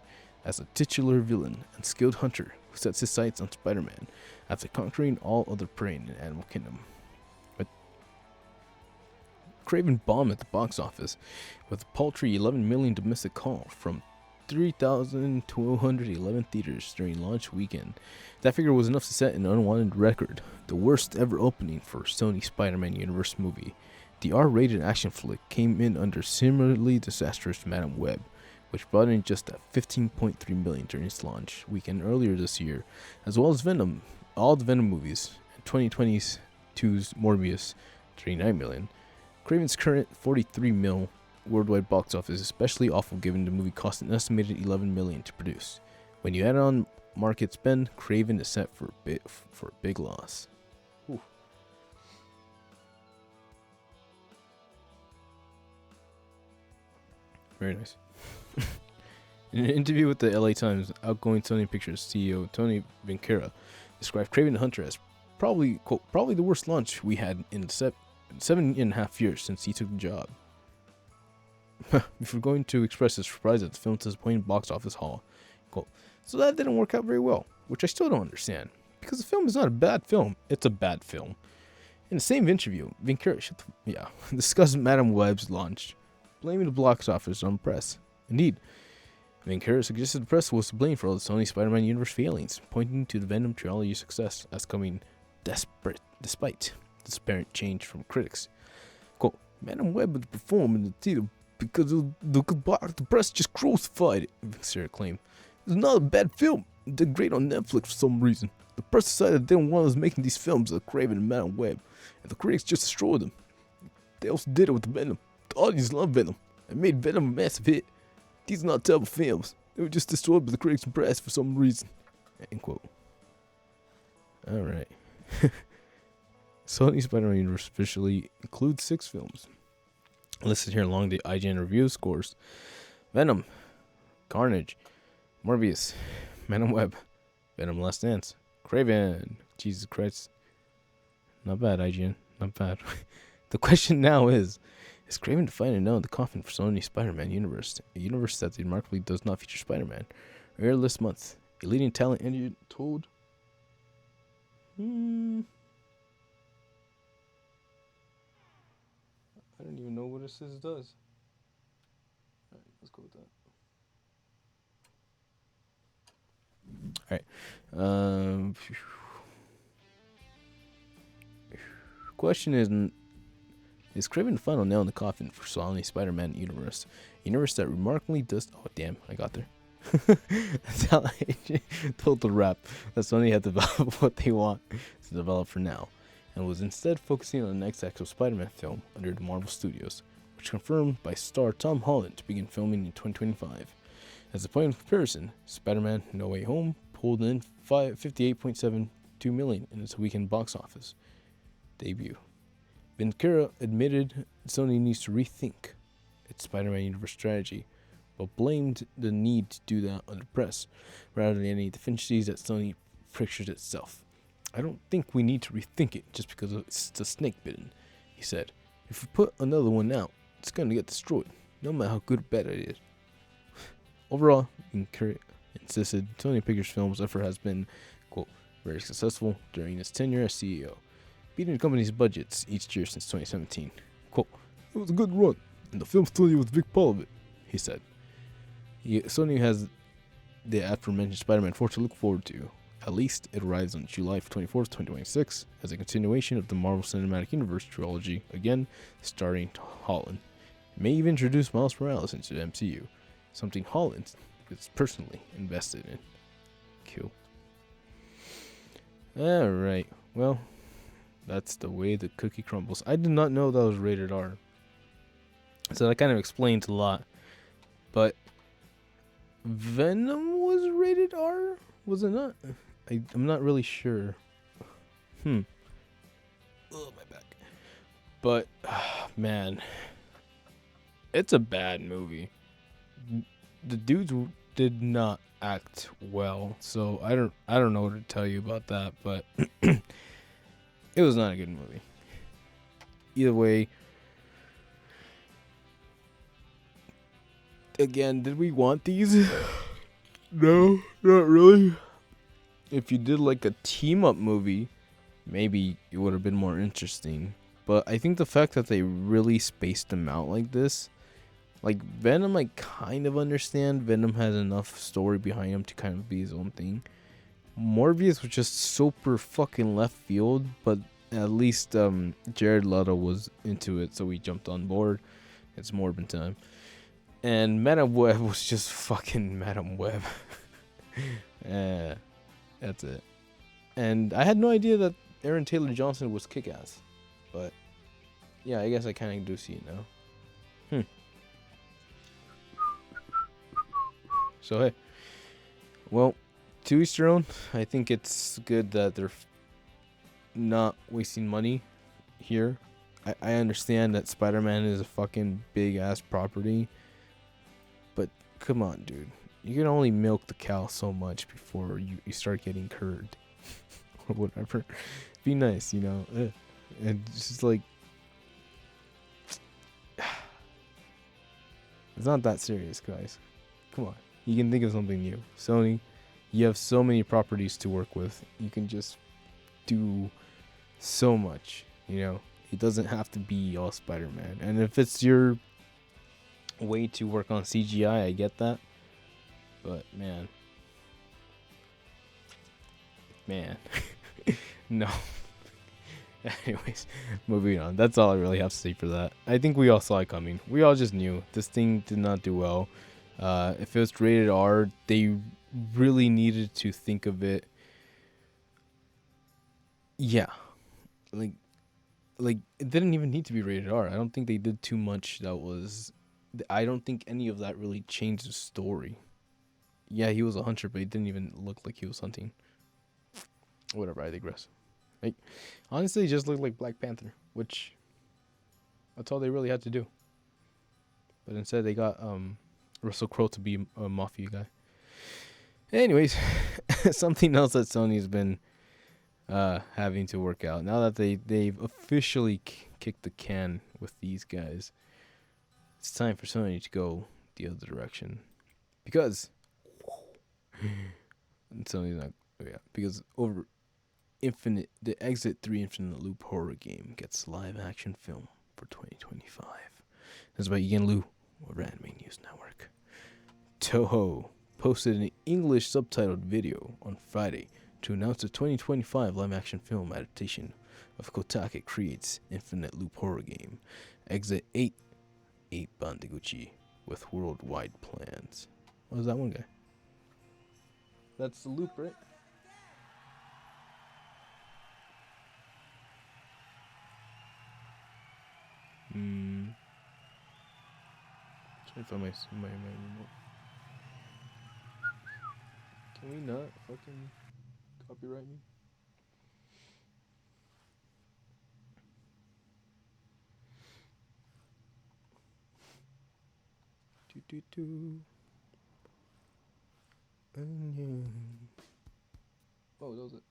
as a titular villain and skilled hunter who sets his sights on Spider-Man after conquering all other prey in the animal kingdom. But Kraven bombed at the box office with a paltry 11 million domestic haul from 3,211 theaters during launch weekend. That figure was enough to set an unwanted record, the worst ever opening for Sony Spider-Man Universe movie. The R-rated action flick came in under similarly disastrous Madam Web, which brought in just at 15.3 million during its launch weekend earlier this year, as well as Venom, all the Venom movies, and 2022's Morbius, 39 million. Kraven's current 43 mil worldwide box office is especially awful given the movie cost an estimated 11 million to produce. When you add on market spend, Kraven is set for a big loss. Whew. Very nice. In an interview with the LA Times, outgoing Sony Pictures CEO Tony Vincura described Kraven the Hunter as probably the worst launch we had in 7.5 years since he took the job. Before going to express his surprise at the film's disappointing box office haul. Quote, "So that didn't work out very well. which I still don't understand, because the film is not a bad film, it's a bad film. In the same interview, Vinkura discussed Madame Web's launch, blaming the box office on the press. Indeed, Vinkura suggested the press was to blame for all the Sony Spider-Man universe failings, pointing to the Venom trilogy's success as coming despite this apparent change from critics. Quote, Madame Web would perform in the theater because the press just crucified it, Vinkura claimed. It's not a bad film. It did great on Netflix for some reason. The press decided they didn't want us making these films with Craven and Madame Web, and the critics just destroyed them. They also did it with Venom. The audience loved Venom and made Venom a massive hit. These are not terrible films. They were just destroyed by the critics and press for some reason. End quote. Alright. Sony Spider-Man universe officially includes 6 films. Listed here along the IGN review scores: Venom, Carnage, Morbius, Madame Web, Venom Last Dance, Craven. Jesus Christ. Not bad, IGN. Not bad. The question now is Craven to find a nail in the coffin for Sony Spider-Man universe? A universe that remarkably does not feature Spider-Man. Earlier this month, a leading talent interview told... I don't even know what it says it does. Alright, let's go with that. Alright. Question is Craven the final nail in the coffin for Sony Spider-Man universe? A universe that remarkably does... Oh, damn, I got there. That's how I told the rap that Sony had developed what they want to develop for now, and was instead focusing on the next actual Spider-Man film under the Marvel Studios, which confirmed by star Tom Holland to begin filming in 2025. As a point of comparison, Spider-Man No Way Home pulled in $58.72 million in its weekend box office debut. Vinkura admitted Sony needs to rethink its Spider-Man universe strategy, but blamed the need to do that on the press, rather than any deficiencies that Sony pictures itself. I don't think we need to rethink it just because it's the snake bitten, he said. If we put another one out, it's going to get destroyed, no matter how good or bad it is. Overall, Vinkura insisted Sony Pictures Films' effort has been, quote, very successful during its tenure as CEO, beating the company's budgets each year since 2017. Quote, it was a good run, and the film studio was a big part of it, he said. Sony has the aforementioned Spider-Man 4 to look forward to. At least it arrives on July 24th, 2026, as a continuation of the Marvel Cinematic Universe trilogy, again starring Holland. It may even introduce Miles Morales into the MCU, something Holland is personally invested in. Cool. Alright, well, that's the way the cookie crumbles. I did not know that was rated R. So that kind of explains a lot. But Venom was rated R? Was it not? I'm not really sure. Oh, my back. But, man, it's a bad movie. The dudes did not act well, so I don't know what to tell you about that, but it was not a good movie. Either way, again, did we want these? No, not really. If you did like a team up movie, maybe it would have been more interesting. But I think the fact that they really spaced them out like this, like Venom, I kind of understand. Venom has enough story behind him to kind of be his own thing. Morbius was just super fucking left field, but at least Jared Leto was into it, so we jumped on board. It's Morbin time. And Madame Web was just fucking Madame Web. That's it. And I had no idea that Aaron Taylor Johnson was kick-ass. But yeah, I guess I kind of do see it now. So hey, well, to each their own. I think it's good that they're not wasting money here. I understand that Spider-Man is a fucking big-ass property. But come on, dude. You can only milk the cow so much before you start getting curd. Or whatever. Be nice, you know. And it's just like... It's not that serious, guys. Come on. You can think of something new. Sony, You have so many properties to work with. You can just do so much, you know. It doesn't have to be all Spider-Man. And if it's your way to work on CGI, I get that. But man. No. Anyways, moving on. That's all I really have to say for that. I think we all saw it coming. We all just knew this thing did not do well. If it was rated R, they really needed to think of it. Yeah, like it didn't even need to be rated R. I don't think they did too much. I don't think any of that really changed the story. Yeah, he was a hunter, but he didn't even look like he was hunting. Whatever, I digress. Like, honestly, he just looked like Black Panther, which that's all they really had to do. But instead, they got Russell Crowe to be a mafia guy. Anyways, something else that Sony's been having to work out now that they've officially kicked the can with these guys. It's time for Sony to go the other direction because Sony's not. Yeah, because over the Exit 3 Infinite Loop horror game gets live action film for 2025. That's by Ian Liu of Anime News Network. Toho posted an English subtitled video on Friday to announce the 2025 live action film adaptation of Kotake Creates' Infinite Loop horror game, Exit 8 Bandeguchi, with worldwide plans. What was that one guy? That's the loop, right? Trying to find my remote. Can we not fucking copyright me? Oh, that was it.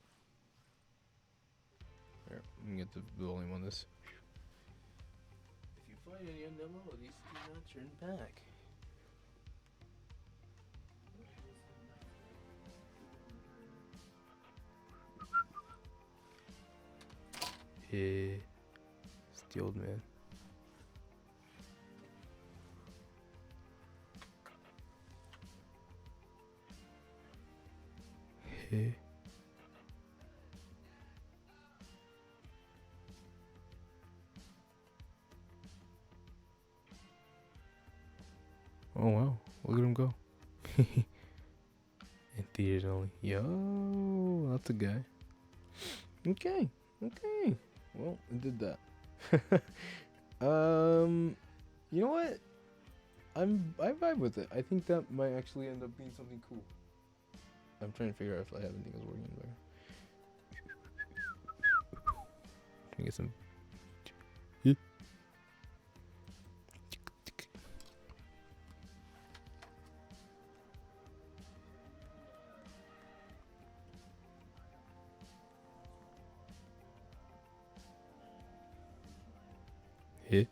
Here, let me get the volume on this. If you find any unknown melodies, do not turn back. Hey, it's the old man. Hey. Oh wow, look at him go. In theaters only. Yo, that's a guy. Okay. Well, I did that. You know what? I vibe with it. I think that might actually end up being something cool. I'm trying to figure out if I have anything else working there. Can I get some? Hit.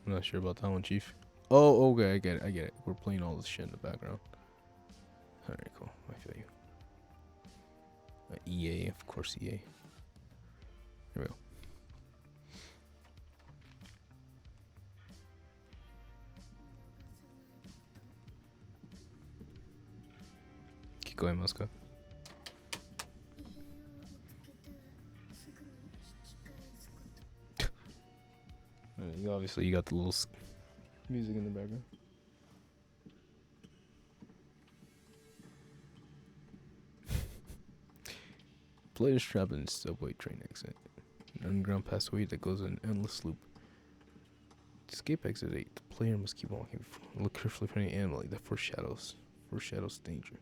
I'm not sure about that one, Chief. Oh, okay, I get it. We're playing all this shit in the background. Alright, cool. I feel you. EA, of course, EA. Here we go. Keep going, Moscow. Obviously, you got the little music in the background. Players trapped in a subway train exit. An underground passageway that goes in an endless loop. To escape exit 8, the player must keep walking. Look carefully for any anomaly that foreshadows danger.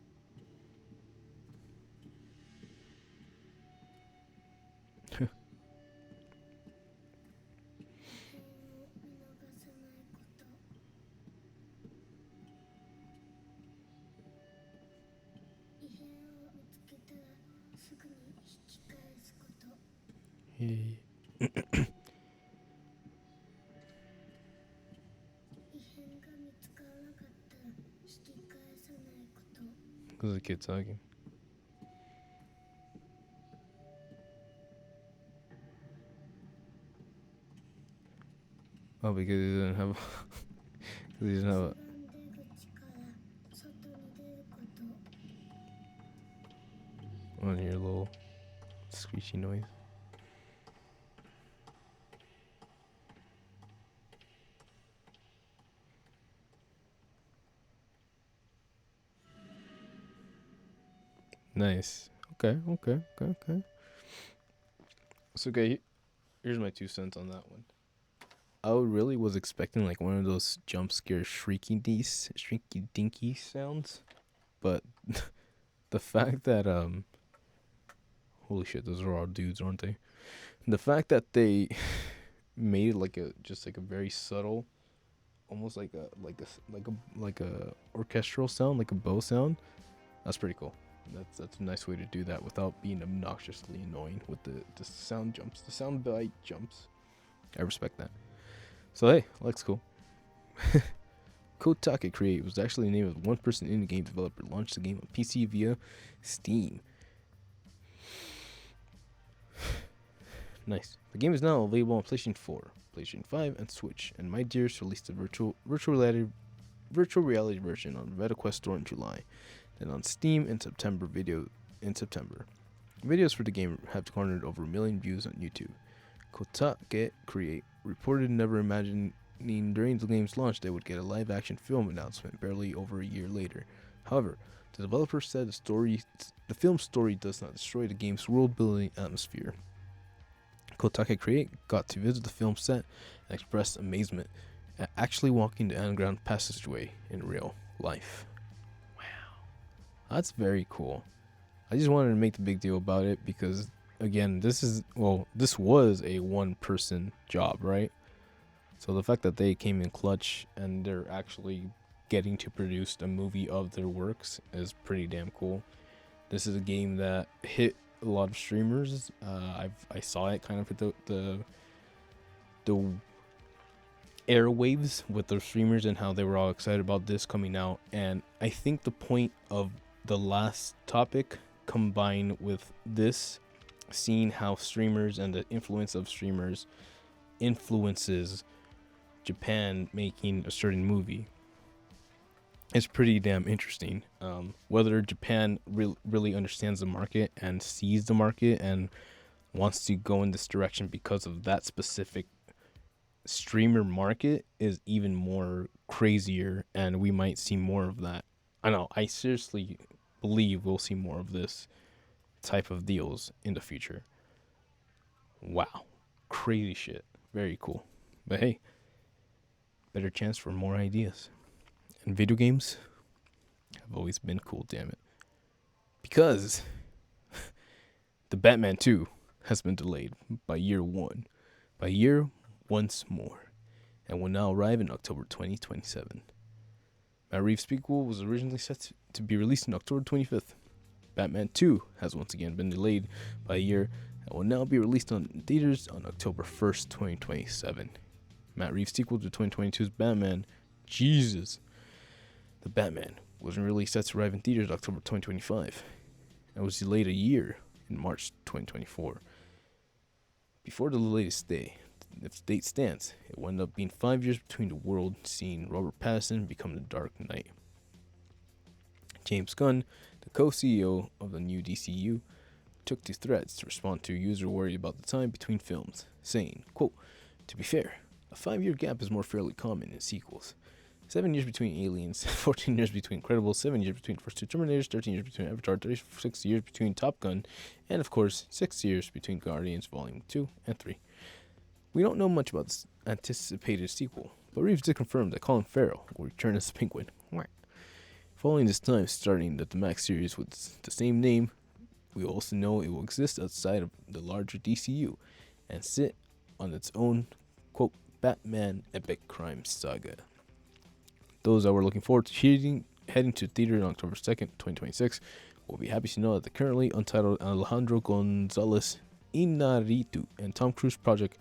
Hey. 異変が見つからなかったら引き返さないこ Who's the kid talking? Oh, because he doesn't have. Because he doesn't have a. I want to hear a little screechy noise. Nice. Okay. So, okay, here's my 2 cents on that one. I really was expecting like one of those jump scare shrieky dinky sounds, but the fact that holy shit, those are all dudes, aren't they? The fact that they made it like a very subtle, almost like a orchestral sound, like a bow sound. That's pretty cool. That's a nice way to do that without being obnoxiously annoying with the sound jumps, the sound bite jumps. I respect that. So hey, looks cool. Kotake Create was actually the name of one person indie game developer launched the game on PC via Steam. Nice. The game is now available on PlayStation 4, PlayStation 5, and Switch, and My Dears released the virtual reality version on VetaQuest Store in July, and on Steam in September. Videos for the game have garnered over 1 million views on YouTube. Kotake Create reported never imagining during the game's launch they would get a live-action film announcement barely over a year later. However, the developer said the film's story does not destroy the game's world-building atmosphere. Kotake Create got to visit the film set and expressed amazement at actually walking the underground passageway in real life. Wow. That's very cool. I just wanted to make the big deal about it because, again, this was a one-person job, right? So the fact that they came in clutch and they're actually getting to produce a movie of their works is pretty damn cool. This is a game that hit a lot of streamers. I saw it kind of hit the airwaves with the streamers and how they were all excited about this coming out. And I think the point of the last topic combined with this, seeing how streamers and the influence of streamers influences Japan making a certain movie, is pretty damn interesting. Whether Japan really understands the market and sees the market and wants to go in this direction because of that specific streamer market is even more crazier, and we might see more of that. I seriously believe we'll see more of this type of deals in the future. Wow. Crazy shit. Very cool. But hey, better chance for more ideas. And video games have always been cool, damn it. Because the Batman 2 has been delayed by year once more, and will now arrive in October 2027. Matt Reeves' sequel was originally set to be released on October 25th. Batman 2 has once again been delayed by a year and will now be released on theaters on October 1st, 2027. Matt Reeves' sequel to 2022's Batman, Jesus, the Batman, was originally set to arrive in theaters October 2025 and was delayed a year in March 2024. Before the latest day, if the date stands, it will end up being 5 years between the world seeing Robert Pattinson become the Dark Knight. James Gunn, the co-CEO of the new DCU, took to threads to respond to a user worried about the time between films, saying, quote, "To be fair, a 5-year gap is more fairly common in sequels. 7 years between Aliens, 14 years between Incredibles, 7 years between the first 2 Terminators, 13 years between Avatar, 36 years between Top Gun, and of course, 6 years between Guardians Volume 2 and 3. We don't know much about this anticipated sequel, but Reeves did confirm that Colin Farrell will return as the Penguin. Following this time starting the Max series with the same name, we also know it will exist outside of the larger DCU and sit on its own, quote, Batman epic crime saga. Those that were looking forward to heading to theater on October 2nd, 2026, will be happy to know that the currently untitled Alejandro Gonzalez Inarritu and Tom Cruise project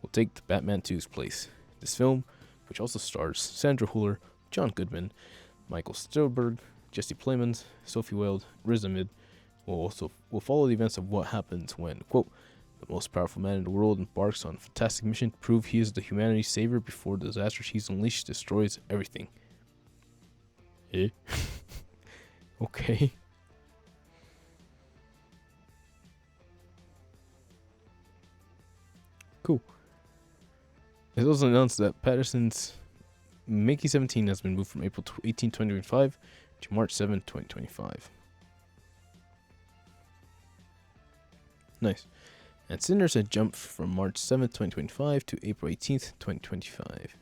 will take the Batman 2's place. This film, which also stars Sandra Hüller, John Goodman, Michael Stuhlbarg, Jesse Plemons, Sophie Wilde, Riz Ahmed will follow the events of what happens when, quote, the most powerful man in the world embarks on a fantastic mission to prove he is the humanity's savior before the disaster he's unleashed destroys everything. Eh? Okay. Cool. It's also announced that Patterson's Mickey 17 has been moved from April 18, 2025 to March 7, 2025. Nice. And Cinders had jumped from March 7th, 2025 to April 18th, 2025.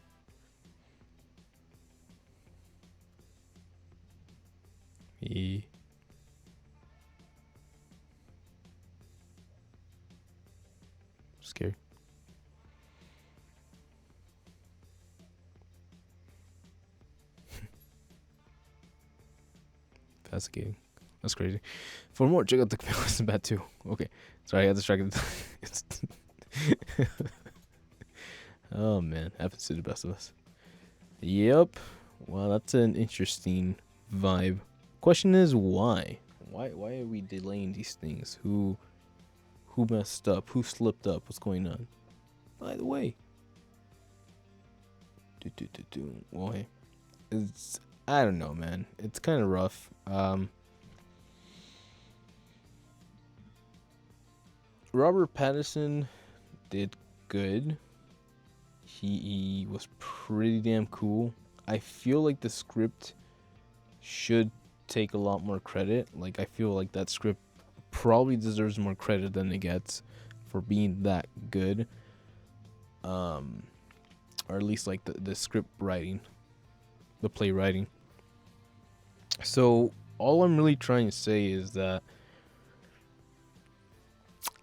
Scary. Fascinating. That's crazy. For more, check out the Camillus and Bat 2. Okay. Sorry, I got distracted. Oh, man. Happens to the best of us. Yep. Well, that's an interesting vibe. Question is, why? Why are we delaying these things? Who messed up? Who slipped up? What's going on? By the way. Why? I don't know, man. It's kind of rough. Robert Pattinson did good. He was pretty damn cool. I feel like the script should take a lot more credit. Like, I feel like that script probably deserves more credit than it gets for being that good. Or at least like the script writing, the playwriting. So all I'm really trying to say is that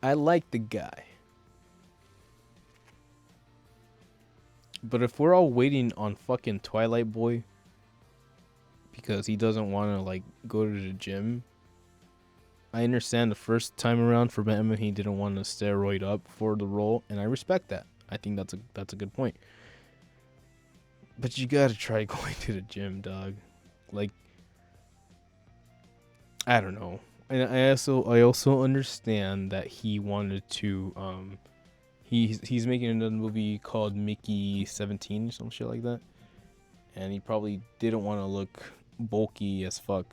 I like the guy. But if we're all waiting on fucking Twilight Boy because he doesn't want to like go to the gym, I understand the first time around for Batman he didn't want to steroid up for the role, and I respect that. I think that's a good point. But you gotta try going to the gym, dog. Like, I don't know. And I also understand that he wanted to he's making another movie called Mickey 17 or some shit like that. And he probably didn't want to look bulky as fuck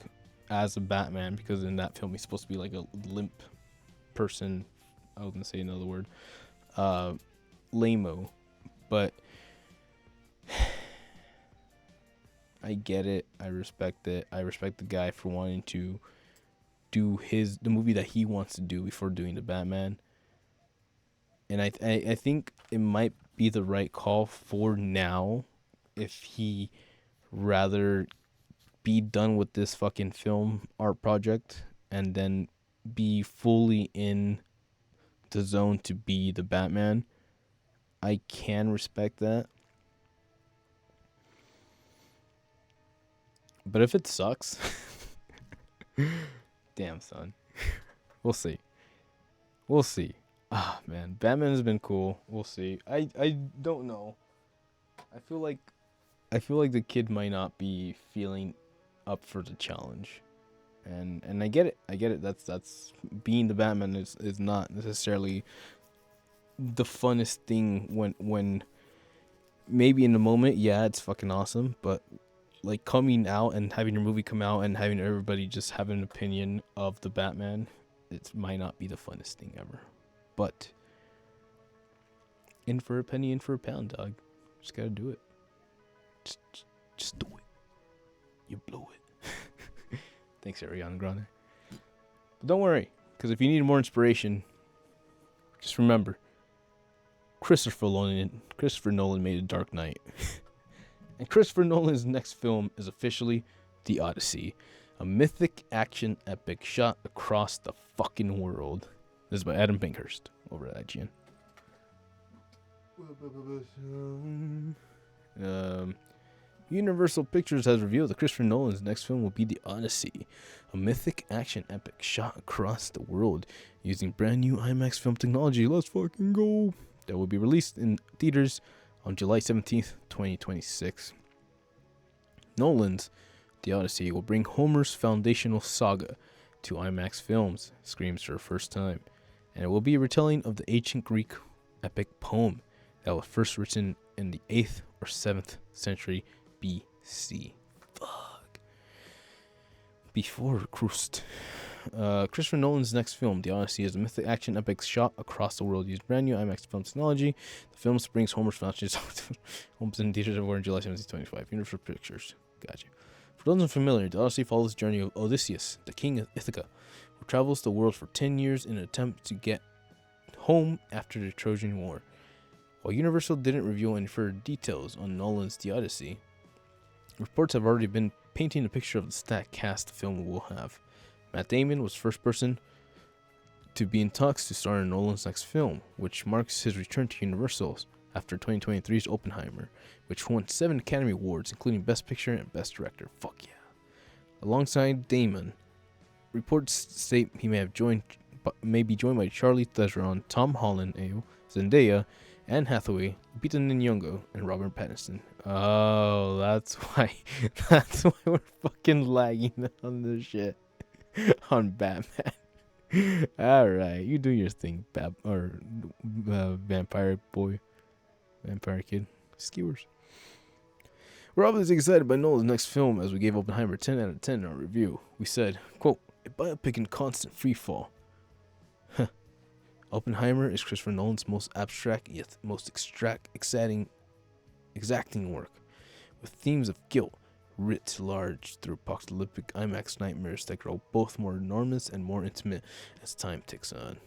as a Batman, because in that film he's supposed to be like a limp person. I was gonna say another word. Lame-o. But I get it. I respect it. I respect the guy for wanting to do the movie that he wants to do before doing the Batman. And I think it might be the right call for now, if he rather be done with this fucking film art project and then be fully in the zone to be the Batman. I can respect that. But if it sucks, damn, son. We'll see. Ah, man, Batman has been cool. We'll see. I don't know. I feel like the kid might not be feeling up for the challenge. And I get it. That's being the Batman is not necessarily the funnest thing when maybe in the moment, yeah, it's fucking awesome, but like coming out and having your movie come out and having everybody just have an opinion of the Batman, it might not be the funnest thing ever. But in for a penny, in for a pound, dog. Just gotta do it. Just do it. You blew it. Thanks, Ariana Grande. But don't worry, because if you need more inspiration, just remember, Christopher Nolan made a Dark Knight. And Christopher Nolan's next film is officially The Odyssey, a mythic action epic shot across the fucking world. This is by Adam Bankhurst over at IGN. Universal Pictures has revealed that Christopher Nolan's next film will be The Odyssey, a mythic action epic shot across the world using brand new IMAX film technology. Let's fucking go! That will be released in theaters on July 17th, 2026. Nolan's The Odyssey will bring Homer's foundational saga to IMAX films, screams for the first time, and it will be a retelling of the ancient Greek epic poem that was first written in the 8th or 7th century BC. Fuck. Before Christ. Christopher Nolan's next film, The Odyssey, is a mythic action epic shot across the world using brand new IMAX film technology. The film brings Homer's foundations homes in theaters everywhere in July 1725. Universal Pictures. Gotcha. For those unfamiliar, The Odyssey follows the journey of Odysseus, the king of Ithaca, who travels the world for 10 years in an attempt to get home after the Trojan War. While Universal didn't reveal any further details on Nolan's The Odyssey, reports have already been painting a picture of the stacked cast the film will have. Matt Damon was the first person to be in talks to star in Nolan's next film, which marks his return to Universal after 2023's Oppenheimer, which won 7 Academy Awards, including Best Picture and Best Director. Fuck yeah. Alongside Damon, reports state he may be joined by Charlie Theron, Tom Holland, Zendaya, Anne Hathaway, Lupita Nyong'o, and Robert Pattinson. Oh, that's why we're fucking lagging on this shit. On Batman. Alright, you do your thing, vampire boy. Vampire kid. Skewers. We're obviously excited by Nolan's next film as we gave Oppenheimer 10 out of 10 in our review. We said, quote, a biopic in constant freefall. Oppenheimer is Christopher Nolan's most abstract yet most exacting work, with themes of guilt writ large through apocalyptic IMAX nightmares that grow both more enormous and more intimate as time ticks on.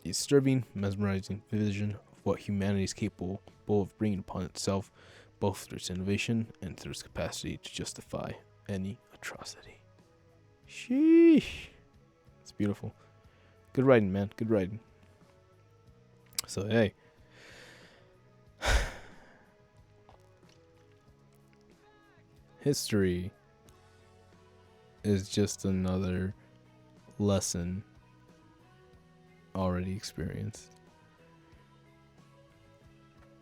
The disturbing, mesmerizing vision of what humanity is capable of bringing upon itself, both through its innovation and through its capacity to justify any atrocity. Sheesh. It's beautiful. Good writing, man. Good writing. So, hey. History is just another lesson already experienced.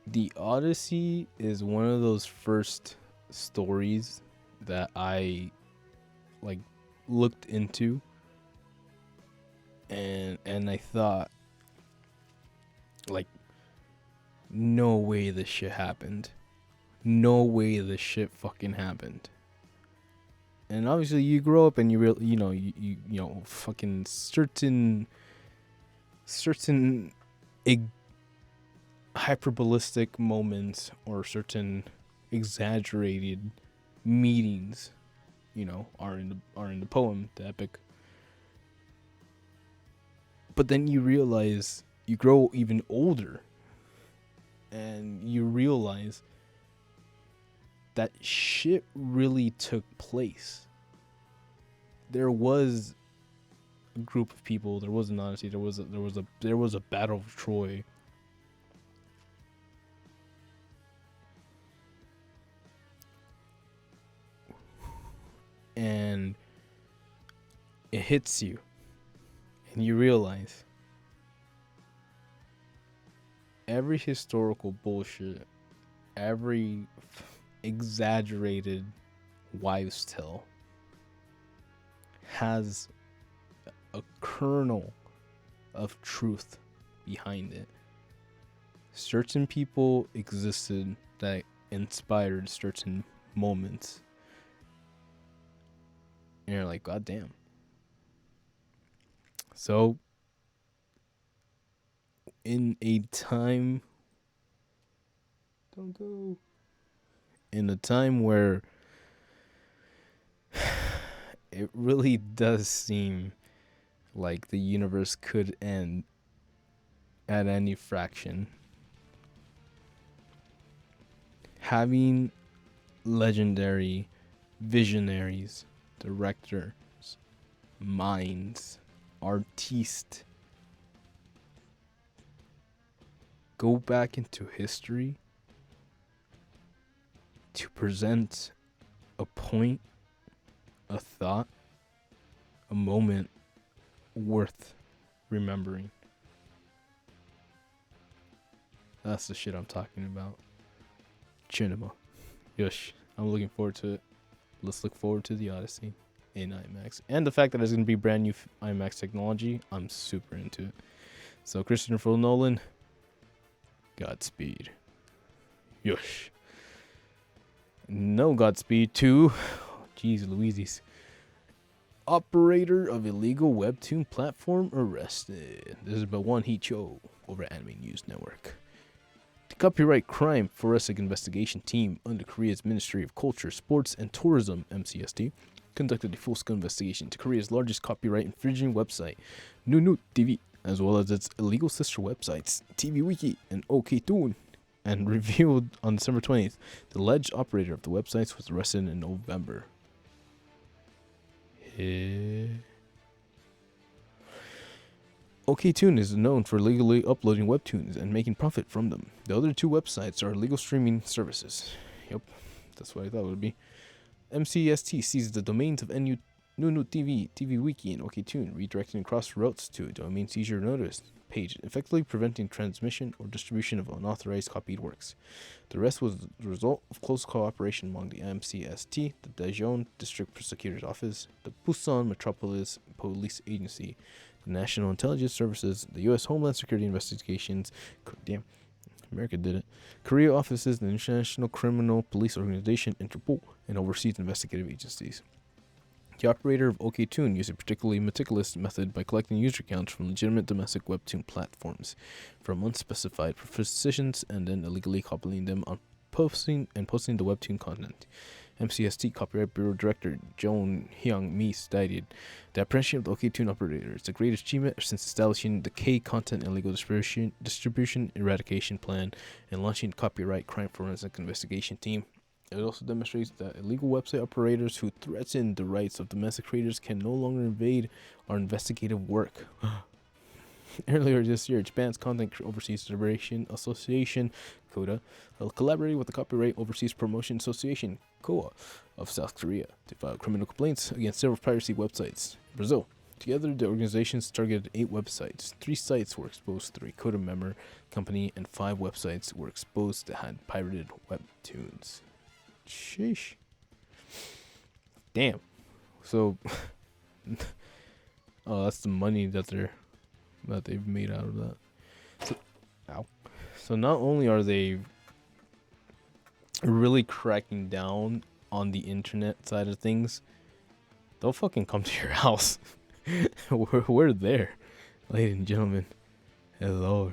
The Odyssey is one of those first stories that I looked into and I thought, no way this shit happened. No way this shit fucking happened. And obviously you grow up and you know fucking certain hyperbolistic moments or certain exaggerated meanings, are in the poem, the epic. But then you realize, you grow even older and you realize that shit really took place. There was a group of people, there was an Odyssey, there was a Battle of Troy. And it hits you and you realize every historical bullshit, every exaggerated wives' tale has a kernel of truth behind it. Certain people existed that inspired certain moments. And you're like, God damn. So, in a time... Don't go. In a time where it really does seem like the universe could end at any fraction, having legendary visionaries, directors, minds, artistes go back into history to present a point, a thought, a moment worth remembering. That's the shit I'm talking about. Cinema. Yush. I'm looking forward to it. let's look forward to the Odyssey in IMAX. And the fact that it's going to be brand new IMAX technology, I'm super into it. So Christopher Nolan, Godspeed. Yosh. No Godspeed to, jeez Louises. Operator of illegal webtoon platform arrested. This is about one he chose over Anime News Network. The copyright crime forensic investigation team under Korea's Ministry of Culture, Sports and Tourism (MCST) conducted a full-scale investigation to Korea's largest copyright infringing website, Nunu TV, as well as its illegal sister websites, TV Wiki and OKToon, and revealed on December 20th the alleged operator of the websites was arrested in November. OKToon is known for legally uploading webtoons and making profit from them. The other two websites are legal streaming services. Yep, that's what I thought it would be. MCST seized the domains of Nunu TV, TV Wiki, and OKToon, redirecting across routes to a domain seizure notice page, effectively preventing transmission or distribution of unauthorized copied works. The arrest was the result of close cooperation among the MCST, the Daejeon District Prosecutor's Office, the Busan Metropolis Police Agency, the National Intelligence Services, the U.S. Homeland Security Investigations, damn, America did it, Korea offices, the International Criminal Police Organization, Interpol, and overseas investigative agencies. The operator of OKToon used a particularly meticulous method by collecting user accounts from legitimate domestic webtoon platforms from unspecified positions and then illegally copying them on posting the webtoon content. MCST Copyright Bureau Director Joan Hyung-mi stated, "The apprehension of the OKToon operator is the greatest achievement since establishing the K-content illegal distribution eradication plan and launching the copyright crime forensic investigation team. It also demonstrates that illegal website operators who threaten the rights of domestic creators can no longer invade our investigative work." Earlier this year, Japan's Content Overseas Liberation Association, CODA, collaborated with the Copyright Overseas Promotion Association, COA, of South Korea to file criminal complaints against several piracy websites in Brazil. Together, the organizations targeted 8 websites. 3 sites were exposed through a CODA member company, and 5 websites were exposed that had pirated webtoons. Sheesh. Damn. So, oh, that's the money that they've made out of that. So, ow. So not only are they really cracking down on the internet side of things, they'll fucking come to your house. We're there, ladies and gentlemen. Hello.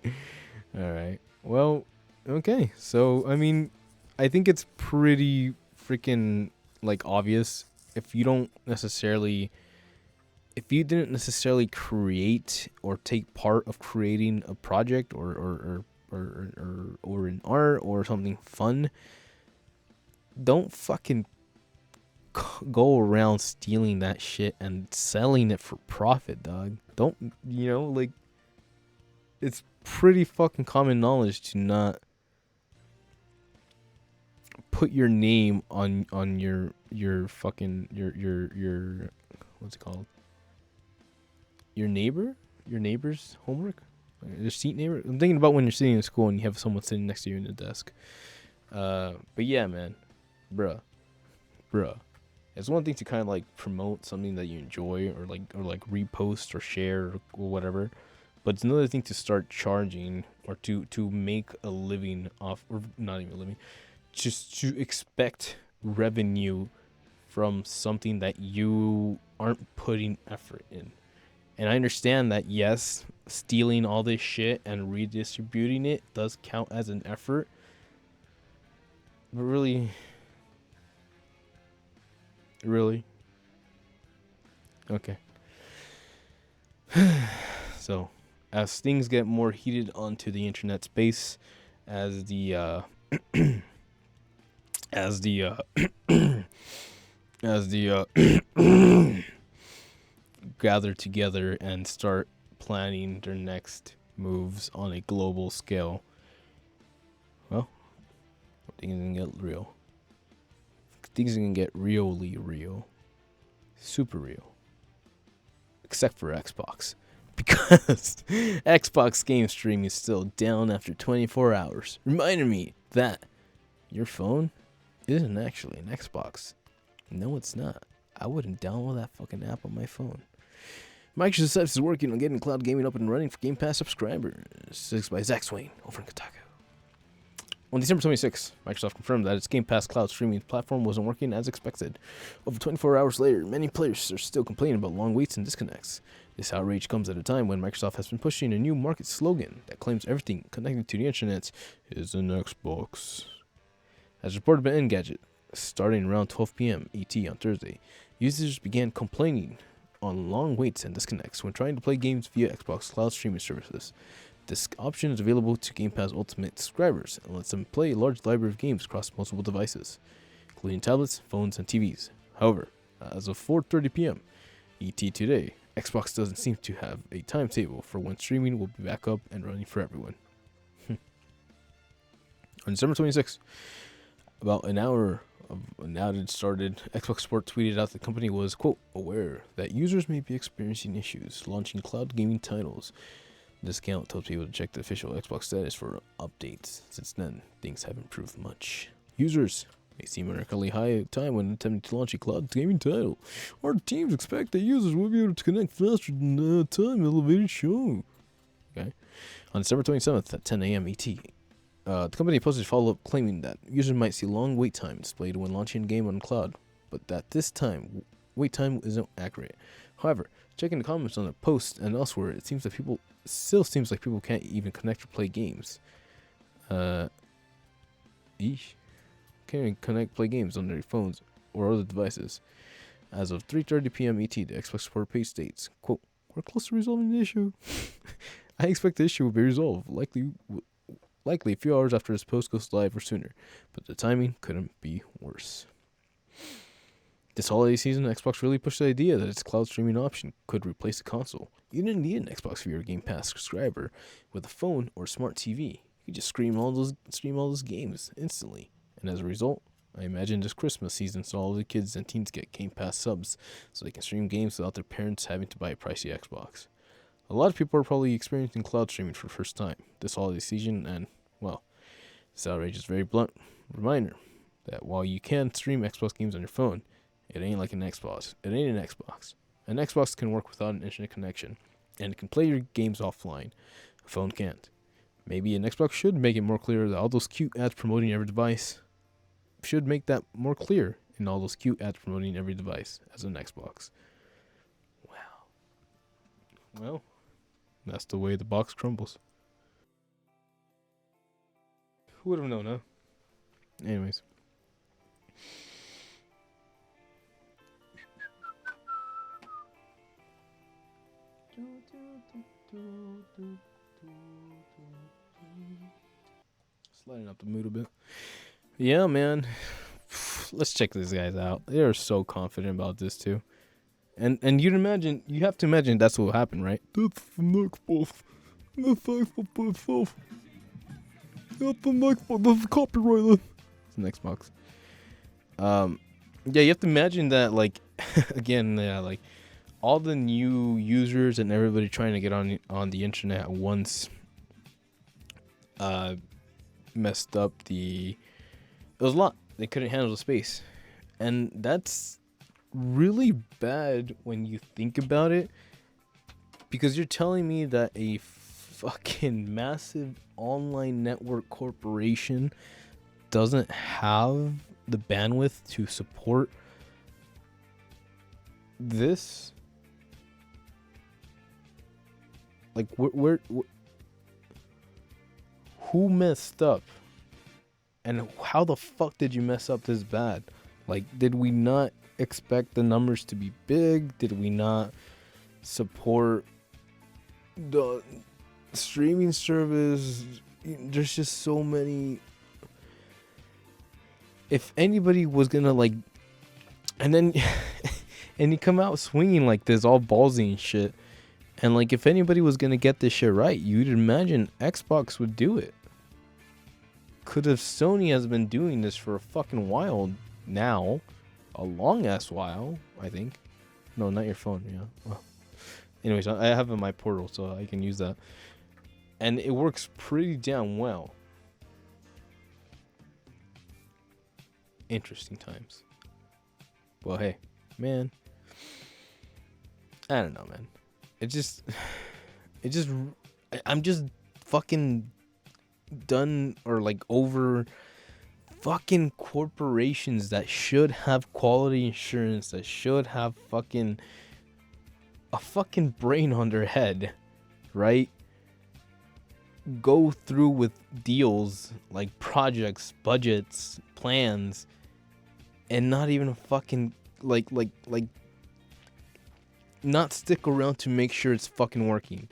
All right. Well, okay. So I mean, I think it's pretty freaking like obvious if you didn't necessarily create or take part of creating a project or an art or something fun, don't fucking go around stealing that shit and selling it for profit, dog. Don't, like, it's pretty fucking common knowledge to not put your name on your fucking your what's it called, your neighbor's homework, your seat neighbor. I'm thinking about when you're sitting in school and you have someone sitting next to you in the desk. But yeah, man, bruh, it's one thing to kind of like promote something that you enjoy or like repost or share or whatever, but it's another thing to start charging or to make a living off, or not even a living, just to expect revenue from something that you aren't putting effort in. And I understand that, yes, stealing all this shit and redistributing it does count as an effort, but really, okay. So, as things get more heated onto the internet space, as the gather together and start planning their next moves on a global scale, well, things are gonna get real. Things are gonna get really real. Super real. Except for Xbox. Because Xbox game streaming is still down after 24 hours. Reminding me that your phone isn't actually an Xbox. No, it's not. I wouldn't download that fucking app on my phone. Microsoft is working on getting cloud gaming up and running for Game Pass subscribers. This is by Zach Swain over in Kotaku. On December 26th, Microsoft confirmed that its Game Pass cloud streaming platform wasn't working as expected. Over 24 hours later, many players are still complaining about long waits and disconnects. This outrage comes at a time when Microsoft has been pushing a new market slogan that claims everything connected to the internet is an Xbox. As reported by Engadget, starting around 12 p.m. ET on Thursday, users began complaining on long waits and disconnects when trying to play games via Xbox cloud streaming services. This option is available to Game Pass Ultimate subscribers and lets them play a large library of games across multiple devices, including tablets, phones, and TVs. However, as of 4:30 p.m. ET today, Xbox doesn't seem to have a timetable for when streaming will be back up and running for everyone. On December 26th, about an hour of an outage started, Xbox Support tweeted out the company was, quote, aware that users may be experiencing issues launching cloud gaming titles. This account tells people to check the official Xbox status for updates. Since then, things haven't improved much. Users may see unusually high time when attempting to launch a cloud gaming title. Our teams expect that users will be able to connect faster than the time elevated show. Okay. On December 27th at 10 a.m. ET, the company posted a follow-up claiming that users might see long wait time displayed when launching a game on cloud, but that this time, wait time isn't accurate. However, checking the comments on the post and elsewhere, it seems like people can't even connect or play games. Can't even play games on their phones or other devices. As of 3:30 p.m. ET, the Xbox support page states, quote, we're close to resolving the issue. I expect the issue will be resolved, likely a few hours after this post goes live or sooner, but the timing couldn't be worse. This holiday season, Xbox really pushed the idea that its cloud streaming option could replace a console. You didn't need an Xbox for your Game Pass subscriber. With a phone or smart TV, you could just stream all those games instantly. And as a result, I imagine this Christmas season so all the kids and teens get Game Pass subs so they can stream games without their parents having to buy a pricey Xbox. A lot of people are probably experiencing cloud streaming for the first time this holiday season, and, well, this outrage is a very blunt reminder that while you can stream Xbox games on your phone, it ain't like an Xbox. It ain't an Xbox. An Xbox can work without an internet connection, and it can play your games offline. A phone can't. Maybe an Xbox should make it more clear that all those cute ads promoting every device should make that more clear in all those cute ads promoting every device as an Xbox. Wow. Well, that's the way the box crumbles. Who would have known, huh? Anyways. Sliding up the mood a bit. Yeah, man. Let's check these guys out. They are so confident about this too. And you have to imagine that's what will happen, right? That's the Xbox. That's the Xbox by itself. That's the Xbox. That's the copyright. It's an Xbox. Yeah, you have to imagine that, like, again, like, all the new users and everybody trying to get on the internet at once messed up it was a lot. They couldn't handle the space. And that's really bad when you think about it, because you're telling me that a fucking massive online network corporation doesn't have the bandwidth to support this. Like, who messed up? And how the fuck did you mess up this bad? Like, did we not expect the numbers to be big? Did we not support the streaming service? There's just so many. If anybody was gonna, like, and then and you come out swinging like this, all ballsy and shit, and like, if anybody was gonna get this shit right, you'd imagine Xbox would do it. Could have Sony has been doing this for a fucking while now, a long ass while, I think. No, not your phone. Yeah. Well, anyways, I have my portal, so I can use that, and it works pretty damn well. Interesting times. Well, hey, man. I don't know, man. I'm just fucking done or like over fucking corporations that should have quality insurance, that should have a fucking brain on their head, right? Go through with deals like projects, budgets, plans, and not even fucking like not stick around to make sure it's fucking working.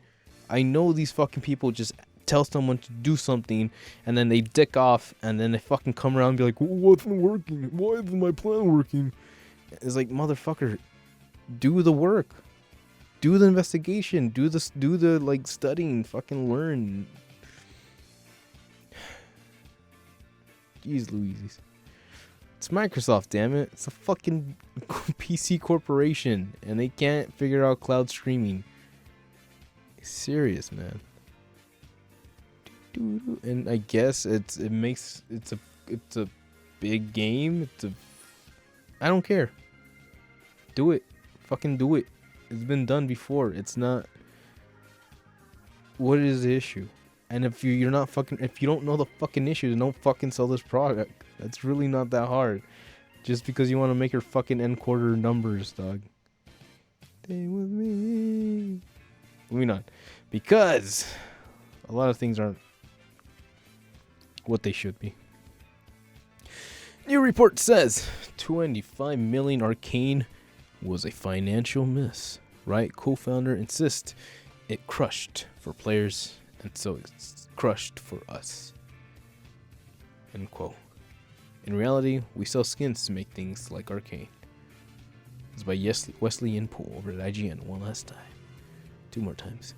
I know these fucking people just tell someone to do something and then they dick off and then they fucking come around and be like, what's working? Why isn't my plan working? It's like, motherfucker, do the work. Do the investigation. Do the like studying. Fucking learn. Jeez Louise. It's Microsoft, damn it. It's a fucking PC corporation and they can't figure out cloud streaming. It's serious, man. And I guess it's a big game. I don't care. Do it. Fucking do it. It's been done before. It's not. What is the issue? And if you don't know the fucking issue, then don't fucking sell this product. That's really not that hard. Just because you want to make your fucking end quarter numbers, dog. Stay with me. Moving on. Because a lot of things aren't what they should be. New report says 25 million Arcane was a financial miss. Riot co-founder insists it crushed for players and so it's crushed for us. End quote. In reality, we sell skins to make things like Arcane. It's by Wesley and Poole over at IGN one last time. 2 more times.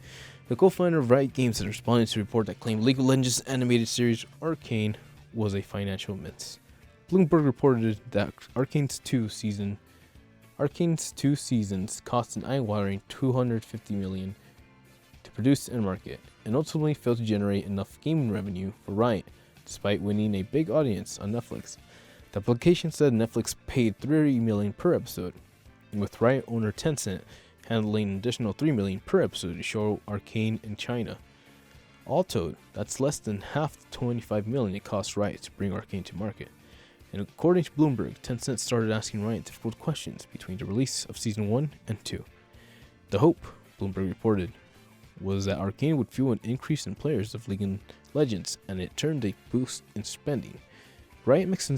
The co-founder of Riot Games has responded to a report that claimed League of Legends animated series Arcane was a financial miss. Bloomberg reported that Arcane's two seasons cost an eye-watering $250 million to produce and market, and ultimately failed to generate enough gaming revenue for Riot, despite winning a big audience on Netflix. The publication said Netflix paid $30 million per episode, with Riot owner Tencent handling an additional $3 million per episode to show Arcane in China. All told, that's less than half the $25 million it cost Riot to bring Arcane to market. And according to Bloomberg, Tencent started asking Riot difficult questions between the release of Season 1 and 2. The hope, Bloomberg reported, was that Arcane would fuel an increase in players of League of Legends, and it turned a boost in spending. Riot makes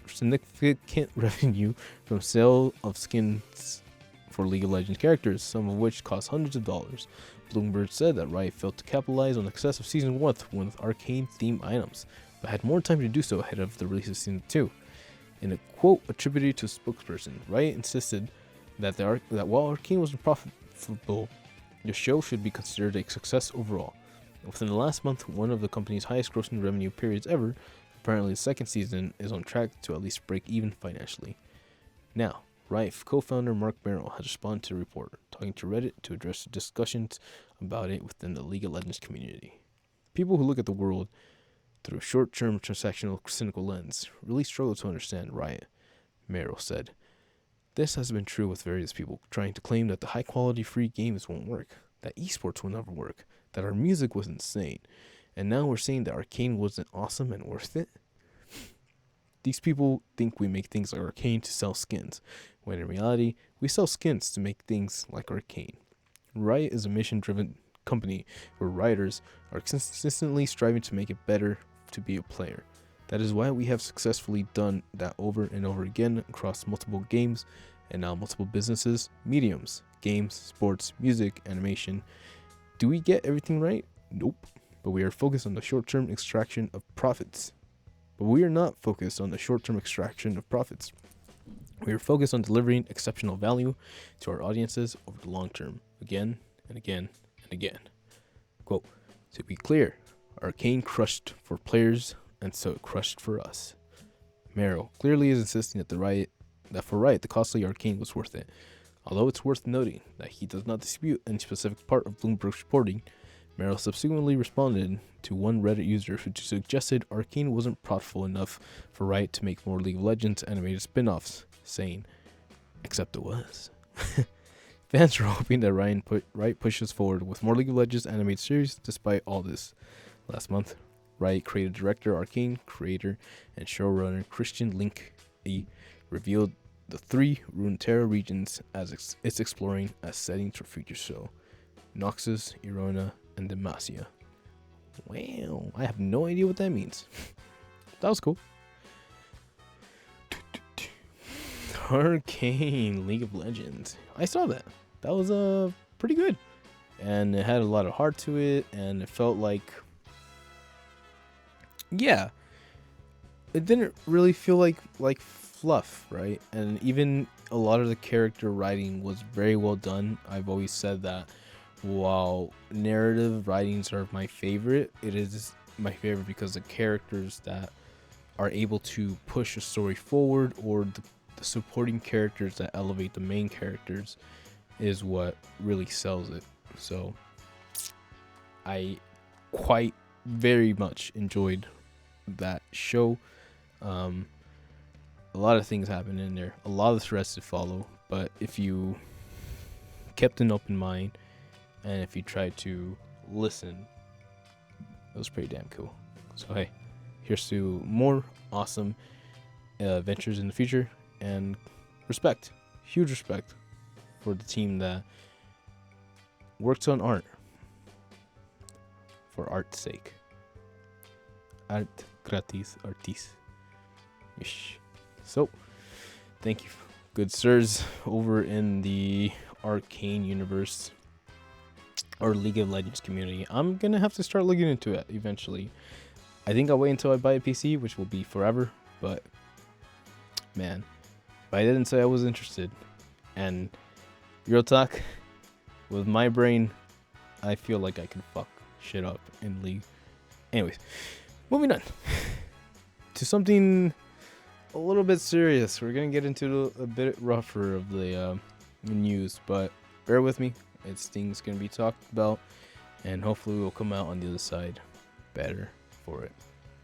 significant revenue from sale of skins for League of Legends characters, some of which cost hundreds of dollars. Bloomberg said that Riot failed to capitalize on the success of Season 1 with Arcane-themed items, but had more time to do so ahead of the release of Season 2. In a quote attributed to a spokesperson, Riot insisted that while Arcane wasn't profitable, the show should be considered a success overall. Within the last month, one of the company's highest grossing revenue periods ever, apparently the second season is on track to at least break even financially. Now, Riot co-founder Mark Merrill has responded to the report, talking to Reddit to address the discussions about it within the League of Legends community. People who look at the world through a short-term transactional cynical lens really struggle to understand Riot, Merrill said. This has been true with various people trying to claim that the high-quality free games won't work, that esports will never work, that our music was insane, and now we're saying that Arcane wasn't awesome and worth it? These people think we make things like Arcane to sell skins, when in reality, we sell skins to make things like Arcane. Riot is a mission-driven company where writers are consistently striving to make it better to be a player. That is why we have successfully done that over and over again across multiple games and now multiple businesses, mediums, games, sports, music, animation. Do we get everything right? Nope. But we are focused on the short-term extraction of profits. We are focused on delivering exceptional value to our audiences over the long term, again and again and again. Quote, to be clear, Arcane crushed for players, and so it crushed for us. Merrill clearly is insisting that for Riot, the costly Arcane was worth it. Although it's worth noting that he does not dispute any specific part of Bloomberg's reporting, Meryl subsequently responded to one Reddit user who suggested Arcane wasn't profitable enough for Riot to make more League of Legends animated spin-offs, saying, "Except it was." Fans were hoping that Riot pushes forward with more League of Legends animated series despite all this. Last month, Riot creative director, Arcane creator, and showrunner Christian Link revealed the 3 Runeterra regions as it's exploring as settings for future show: Noxus, Irona, and Demacia. Wow, I have no idea what that means. That was cool. Arcane League of Legends. I saw that. That was pretty good. And it had a lot of heart to it, and it felt like, yeah, it didn't really feel like fluff, right? And even a lot of the character writing was very well done. I've always said that while narrative writings are my favorite, it is my favorite because the characters that are able to push a story forward, or the supporting characters that elevate the main characters, is what really sells it. So I quite very much enjoyed that show. A lot of things happen in there, a lot of threads to follow, but if you kept an open mind and if you tried to listen, it was pretty damn cool. So hey, here's to more awesome adventures in the future, and respect, huge respect for the team that works on art for art's sake. Art gratis artis. Ish. So, thank you, good sirs, over in the Arcane universe or League of Legends community. I'm gonna have to start looking into it eventually. I think I'll wait until I buy a PC, which will be forever, but man, if I didn't say I was interested, and real talk, with my brain, I feel like I can fuck shit up in League. Anyways, moving on to something a little bit serious. We're gonna get into a bit rougher of the news, but bear with me. It's things gonna be talked about, and hopefully we'll come out on the other side better for it.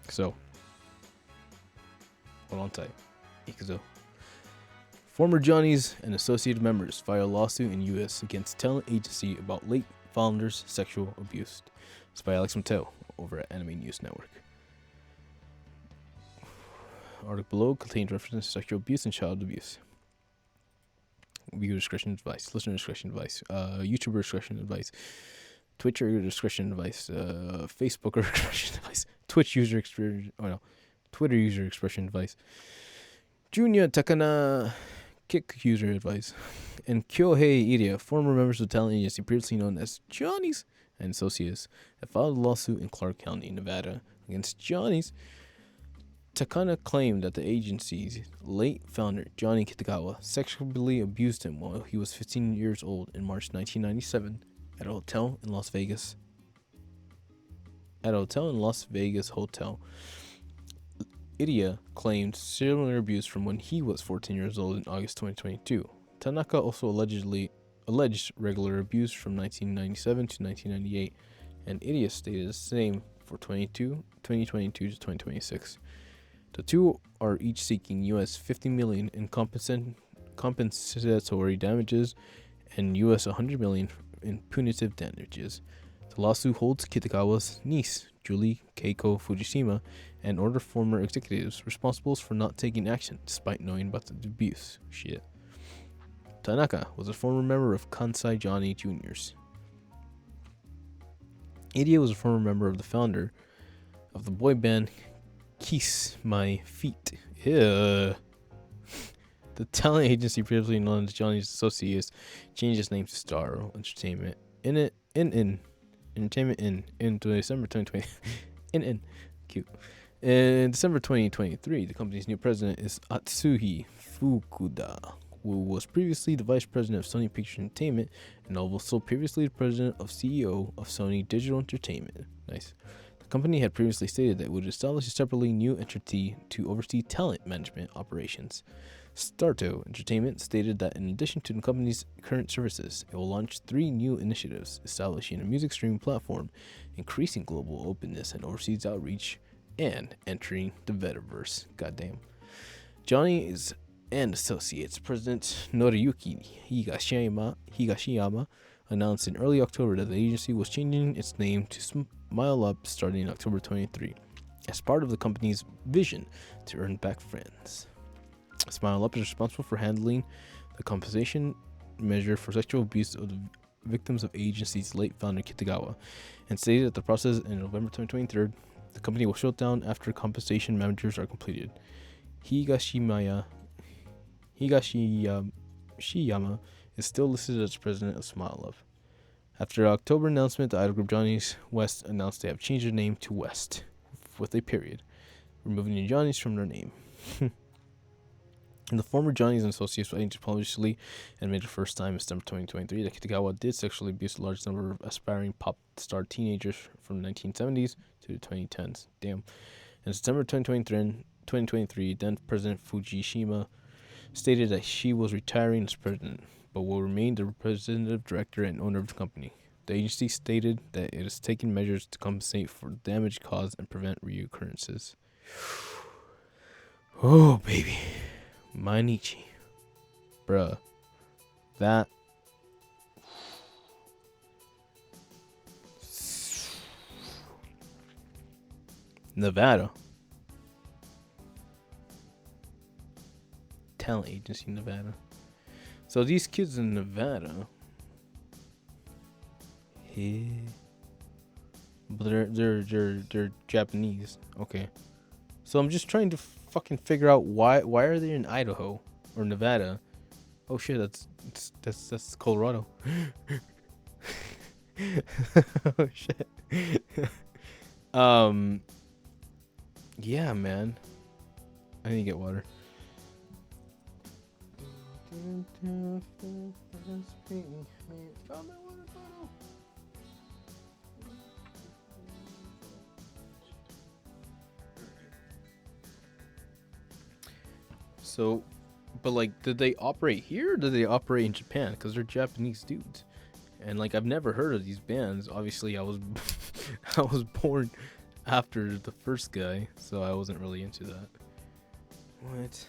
So hold on tight. Ikuzo. Former Johnnies and associated members file lawsuit in U.S. against talent agency about late founder's sexual abuse. It's by Alex Mateo over at Anime News Network. Article below contains references to sexual abuse and child abuse. Viewer discretion advice. Listener discretion advice. YouTuber discretion advice. Twitcher discretion advice. Facebooker discretion advice. Twitch user expression. Oh no, Twitter user expression advice. Junya Takana Kick user advice. And Kyohei Iria, former members of the talent agency previously known as Johnnies and Associates, have filed a lawsuit in Clark County, Nevada against Johnnies. Takana claimed that the agency's late founder, Johnny Kitagawa, sexually abused him while he was 15 years old in March 1997 at a hotel in Las Vegas. Hotel. Iria claimed similar abuse from when he was 14 years old in August 2022. Tanaka also alleged regular abuse from 1997 to 1998, and Iria stated the same for 2022 to 2026. The two are each seeking US $50 million in compensatory damages and US $100 million in punitive damages. The lawsuit holds Kitagawa's niece, Julie Keiko Fujishima, and other former executives responsible for not taking action despite knowing about the abuse. Shit. Tanaka was a former member of Kansai Johnny Juniors. Iria was a former member of the founder of the boy band Kiss My Feet. Yeah. The talent agency previously known as Johnny's Associates changed its name to Star Entertainment in December 2020. Cute. In December 2023, the company's new president is Atsuhi Fukuda, who was previously the vice president of Sony Pictures Entertainment and also previously the president of CEO of Sony Digital Entertainment. Nice. The company had previously stated that it would establish a separately new entity to oversee talent management operations. Starto Entertainment stated that in addition to the company's current services, it will launch 3 new initiatives, establishing a music streaming platform, increasing global openness and overseas outreach, and entering the metaverse. Goddamn. Johnny's and Associates President Noriyuki Higashiyama announced in early October that the agency was changing its name to Smile Up starting in October 23, as part of the company's vision to earn back friends. Smile Up is responsible for handling the compensation measure for sexual abuse of the victims of agency's late founder Kitagawa, and stated that the process in November 2023, the company will shut down after compensation measures are completed. Higashiyama is still listed as president of Smile Up. After the October announcement, the idol group Johnny's West announced they have changed their name to West, with a period, removing the Johnny's from their name. And the former Johnny's and Associates were aged publicly and made the first time in December 2023 that Kitagawa did sexually abuse a large number of aspiring pop star teenagers from the 1970s to the 2010s. Damn. In September 2023, then President Fujishima stated that she was retiring as president, but will remain the representative director and owner of the company. The agency stated that it is taking measures to compensate for damage caused and prevent reoccurrences. Oh, baby. Mainichi. Bruh. That. Nevada. Talent agency Nevada. So these kids in Nevada. But they're Japanese. Okay. So I'm just trying to fucking figure out why are they in Idaho or Nevada? Oh shit, that's Colorado. Oh shit. Yeah, man. I need to get water. So, but like, did they operate here or did they operate in Japan? Because they're Japanese dudes. And like, I've never heard of these bands. Obviously, I was I was born after the first guy, so I wasn't really into that. What?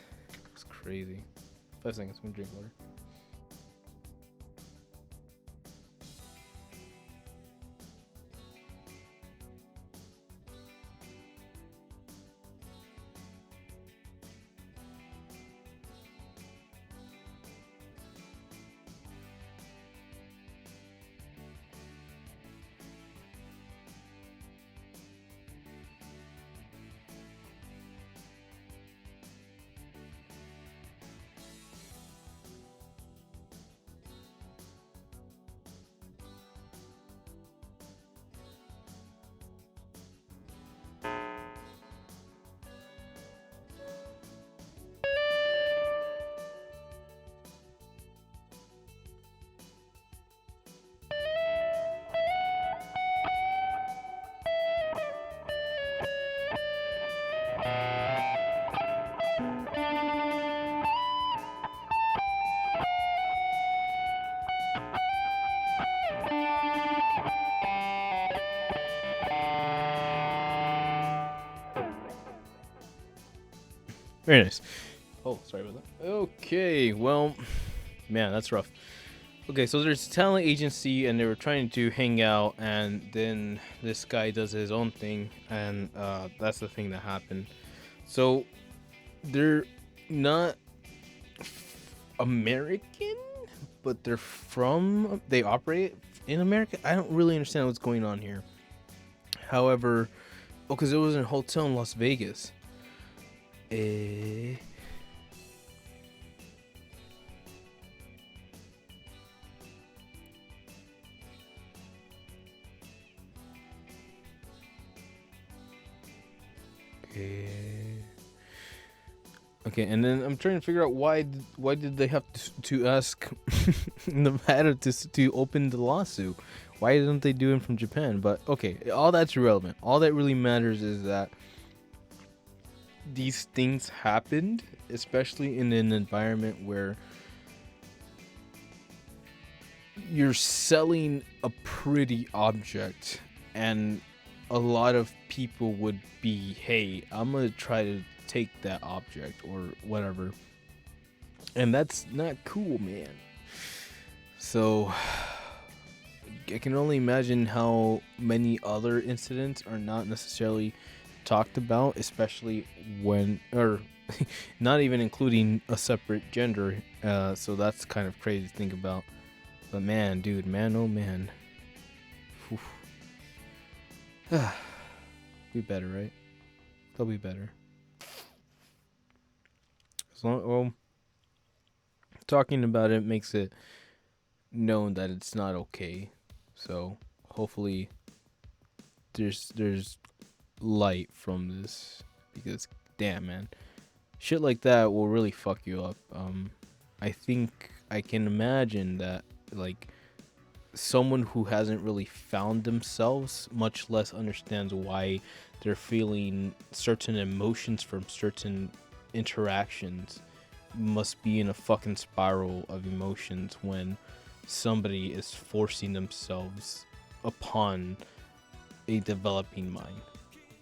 It's crazy. 5 seconds, I'm gonna drink water. Very nice. Oh, sorry about that. Okay, well, man, that's rough. Okay, so there's a talent agency, and they were trying to hang out, and then this guy does his own thing, and that's the thing that happened. So they're not American, but they operate in America. I don't really understand what's going on here. However, because it was in a hotel in Las Vegas. Okay, and then I'm trying to figure out why did they have to ask Nevada to open the lawsuit? Why didn't they do it from Japan? But okay, all that's irrelevant. All that really matters is that these things happened, especially in an environment where you're selling a pretty object, and a lot of people would be, hey, I'm gonna try to take that object or whatever, and that's not cool, man. So I can only imagine how many other incidents are not necessarily talked about, especially when, or not even including a separate gender. So that's kind of crazy to think about. But man, dude, man, oh man. Be better, right? They'll be better. As long, well, talking about it makes it known that it's not okay. So hopefully there's light from this, because damn, man, shit like that will really fuck you up. I think I can imagine that, like, someone who hasn't really found themselves, much less understands why they're feeling certain emotions from certain interactions, must be in a fucking spiral of emotions when somebody is forcing themselves upon a developing mind.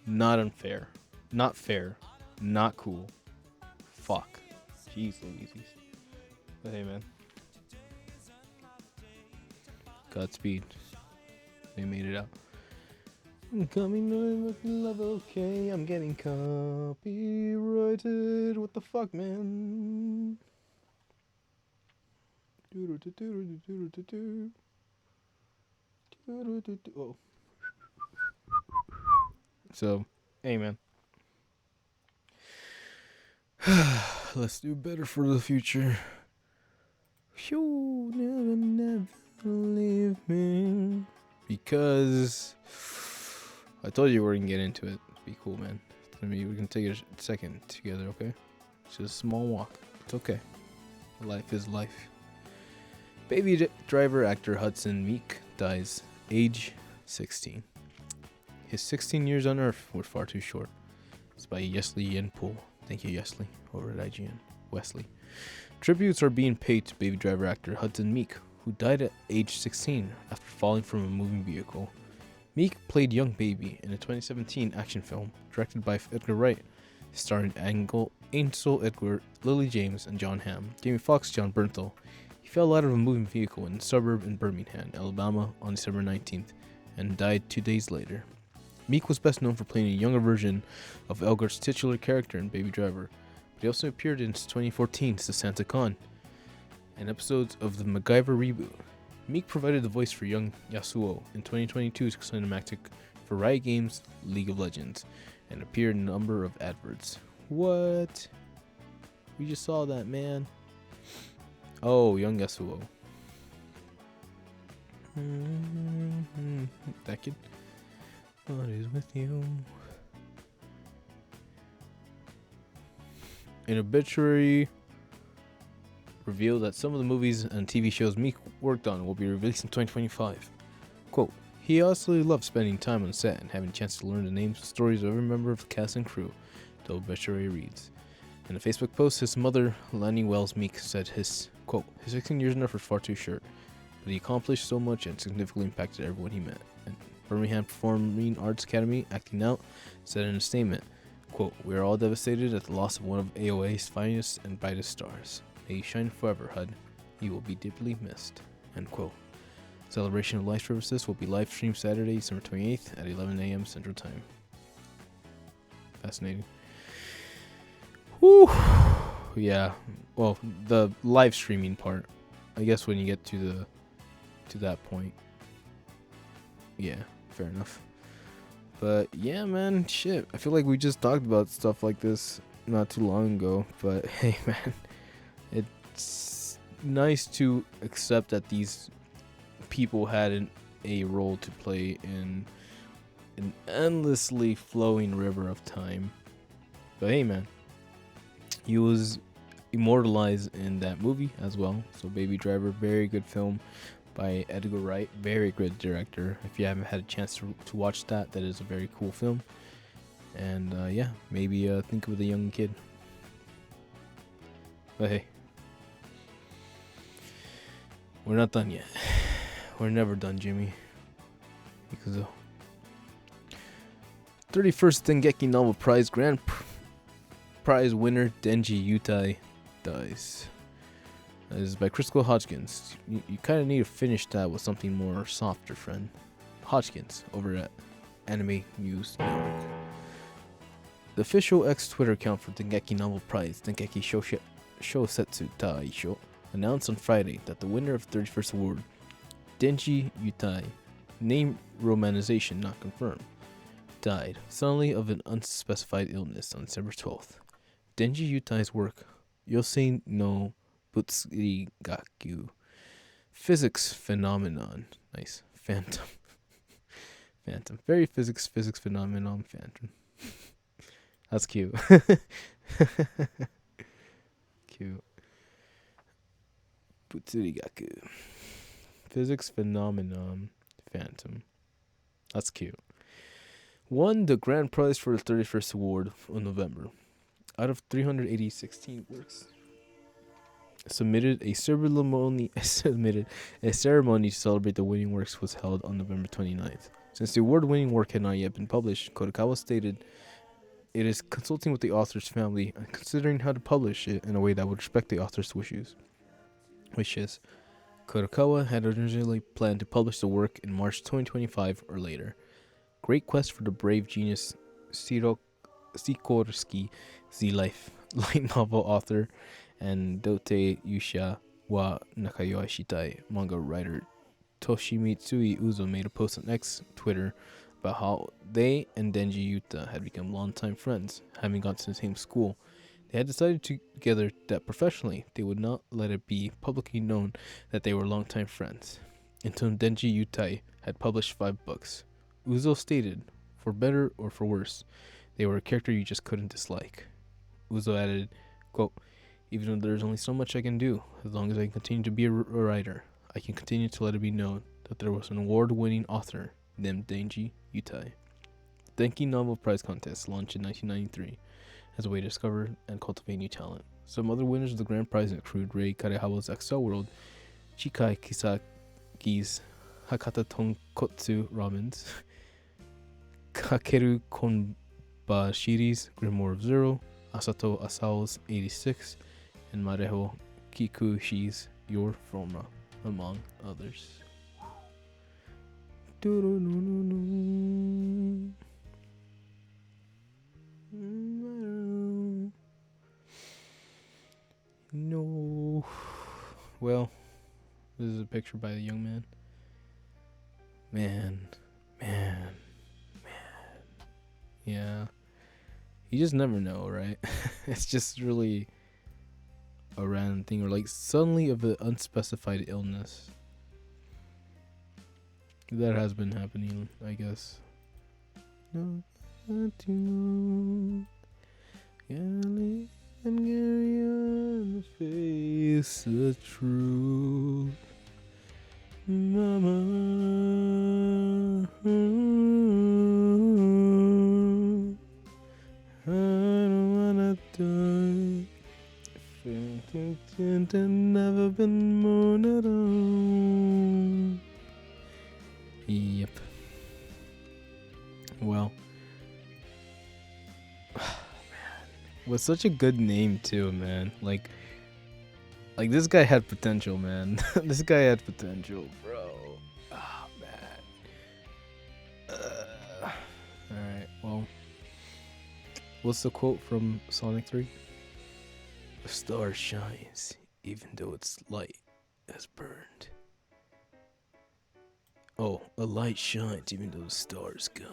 Not unfair, not fair, not cool. Fuck. Jeez Louises. But hey, man, Godspeed. They made it out. I'm coming in with love, okay. I'm getting copyrighted. What the fuck, man? Oh. So, hey, man. Let's do better for the future. You never leave me. Because I told you we're gonna get into it. Be cool, man. I mean, we can take a second together, okay? It's just a small walk. It's okay. Life is life. Baby Driver actor Hudson Meek dies, age 16. His 16 years on Earth were far too short. It's by Yesley Yenpool. Thank you, Yesley, over at IGN. Wesley. Tributes are being paid to Baby Driver actor Hudson Meek, who died at age 16 after falling from a moving vehicle. Meek played young Baby in a 2017 action film directed by Edgar Wright, starring Ansel Edward, Lily James, and John Hamm, Jamie Foxx, John Bernthal. He fell out of a moving vehicle in a suburb in Birmingham, Alabama on December 19th and died 2 days later. Meek was best known for playing a younger version of Elgar's titular character in Baby Driver, but he also appeared in 2014's The Santa Con and episodes of the MacGyver reboot. Meek provided the voice for young Yasuo in 2022's cinematic for Riot Games' League of Legends and appeared in a number of adverts. What? We just saw that, man. Oh, young Yasuo. That kid. What is with you? An obituary revealed that some of the movies and TV shows Meek worked on will be released in 2025. Quote, he also loved spending time on set and having a chance to learn the names and stories of every member of the cast and crew, the obituary reads. In a Facebook post, his mother, Lanny Wells Meek, said his, quote, his 16 years in Earth was far too short, but he accomplished so much and significantly impacted everyone he met. And Birmingham Performing Arts Academy, Acting Out, said in a statement, quote, we are all devastated at the loss of one of AOA's finest and brightest stars. May you shine forever, Hud. You will be deeply missed. End quote. Celebration of Life services will be live streamed Saturday, December 28th at 11 a.m. Central Time. Fascinating. Whew. Yeah. Well, the live streaming part, I guess when you get to that point. Yeah, fair enough. But yeah, man, shit. I feel like we just talked about stuff like this not too long ago. But hey, man, it's nice to accept that these people had a role to play in an endlessly flowing river of time. But hey, man, he was immortalized in that movie as well. So Baby Driver, very good film by Edgar Wright, very good director. If you haven't had a chance to watch that, that is a very cool film. And yeah, maybe think of the young kid. But hey, we're not done yet. We're never done, Jimmy. Because 31st Dengeki Novel Prize Grand Prize winner Denji Yutai dies. This is by Crystal Hodgkins. You kind of need to finish that with something more softer, friend. Hodgkins over at Anime News Network. The official X Twitter account for Dengeki Novel Prize, Dengeki Shousetsu Taisho, announced on Friday that the winner of the 31st award, Denji Yutai, name romanization not confirmed, died suddenly of an unspecified illness on December 12th. Denji Yutai's work, Yosei no Butsurigaku, physics phenomenon, nice, phantom, very physics phenomenon, phantom. That's cute. Cute. Butsurigaku, physics phenomenon, phantom. That's cute. Won the grand prize for the 31st award in November. Out of 386 works submitted, a ceremony to celebrate the winning works was held on November 29th. Since the award-winning work had not yet been published, Kadokawa stated it is consulting with the author's family and considering how to publish it in a way that would respect the author's wishes. Kadokawa had originally planned to publish the work in March 2025 or later. Great Quest for the Brave Genius Sikorsky, the light novel author, and Dote Yusha wa Nakayoi Shitai manga writer Toshimitsui Uzo made a post on X Twitter about how they and Denji Yuta had become longtime friends, having gone to the same school. They had decided together that professionally they would not let it be publicly known that they were longtime friends, until Denji Yutai had published 5 books. Uzo stated, for better or for worse, they were a character you just couldn't dislike. Uzo added, quote, even though there's only so much I can do, as long as I continue to be a writer, I can continue to let it be known that there was an award-winning author named Denji Yutai. The Denki Novel Prize Contest launched in 1993 as a way to discover and cultivate new talent. Some other winners of the grand prize include Rei Karehawa's XL World, Chikai Kisaki's Hakata Tonkotsu Ramens, Kakeru Konbashiri's Grimoire of Zero, Asato Asao's 86, and Mareho Kikushi's Your Forma, among others. No. Well, this is a picture by the young man. Man. Yeah. You just never know, right? It's just really a random thing, or like suddenly of an unspecified illness. That has been happening, I guess. No, not to know. And carry on the face the truth, Mama. I don't wanna die. If never been mourned at all. Yep. Well, man, with such a good name too, man. Like this guy had potential, man. This guy had potential, bro. Oh man. All right. Well, what's the quote from Sonic 3? A star shines even though its light has burned. Oh, a light shines even though the star is gone.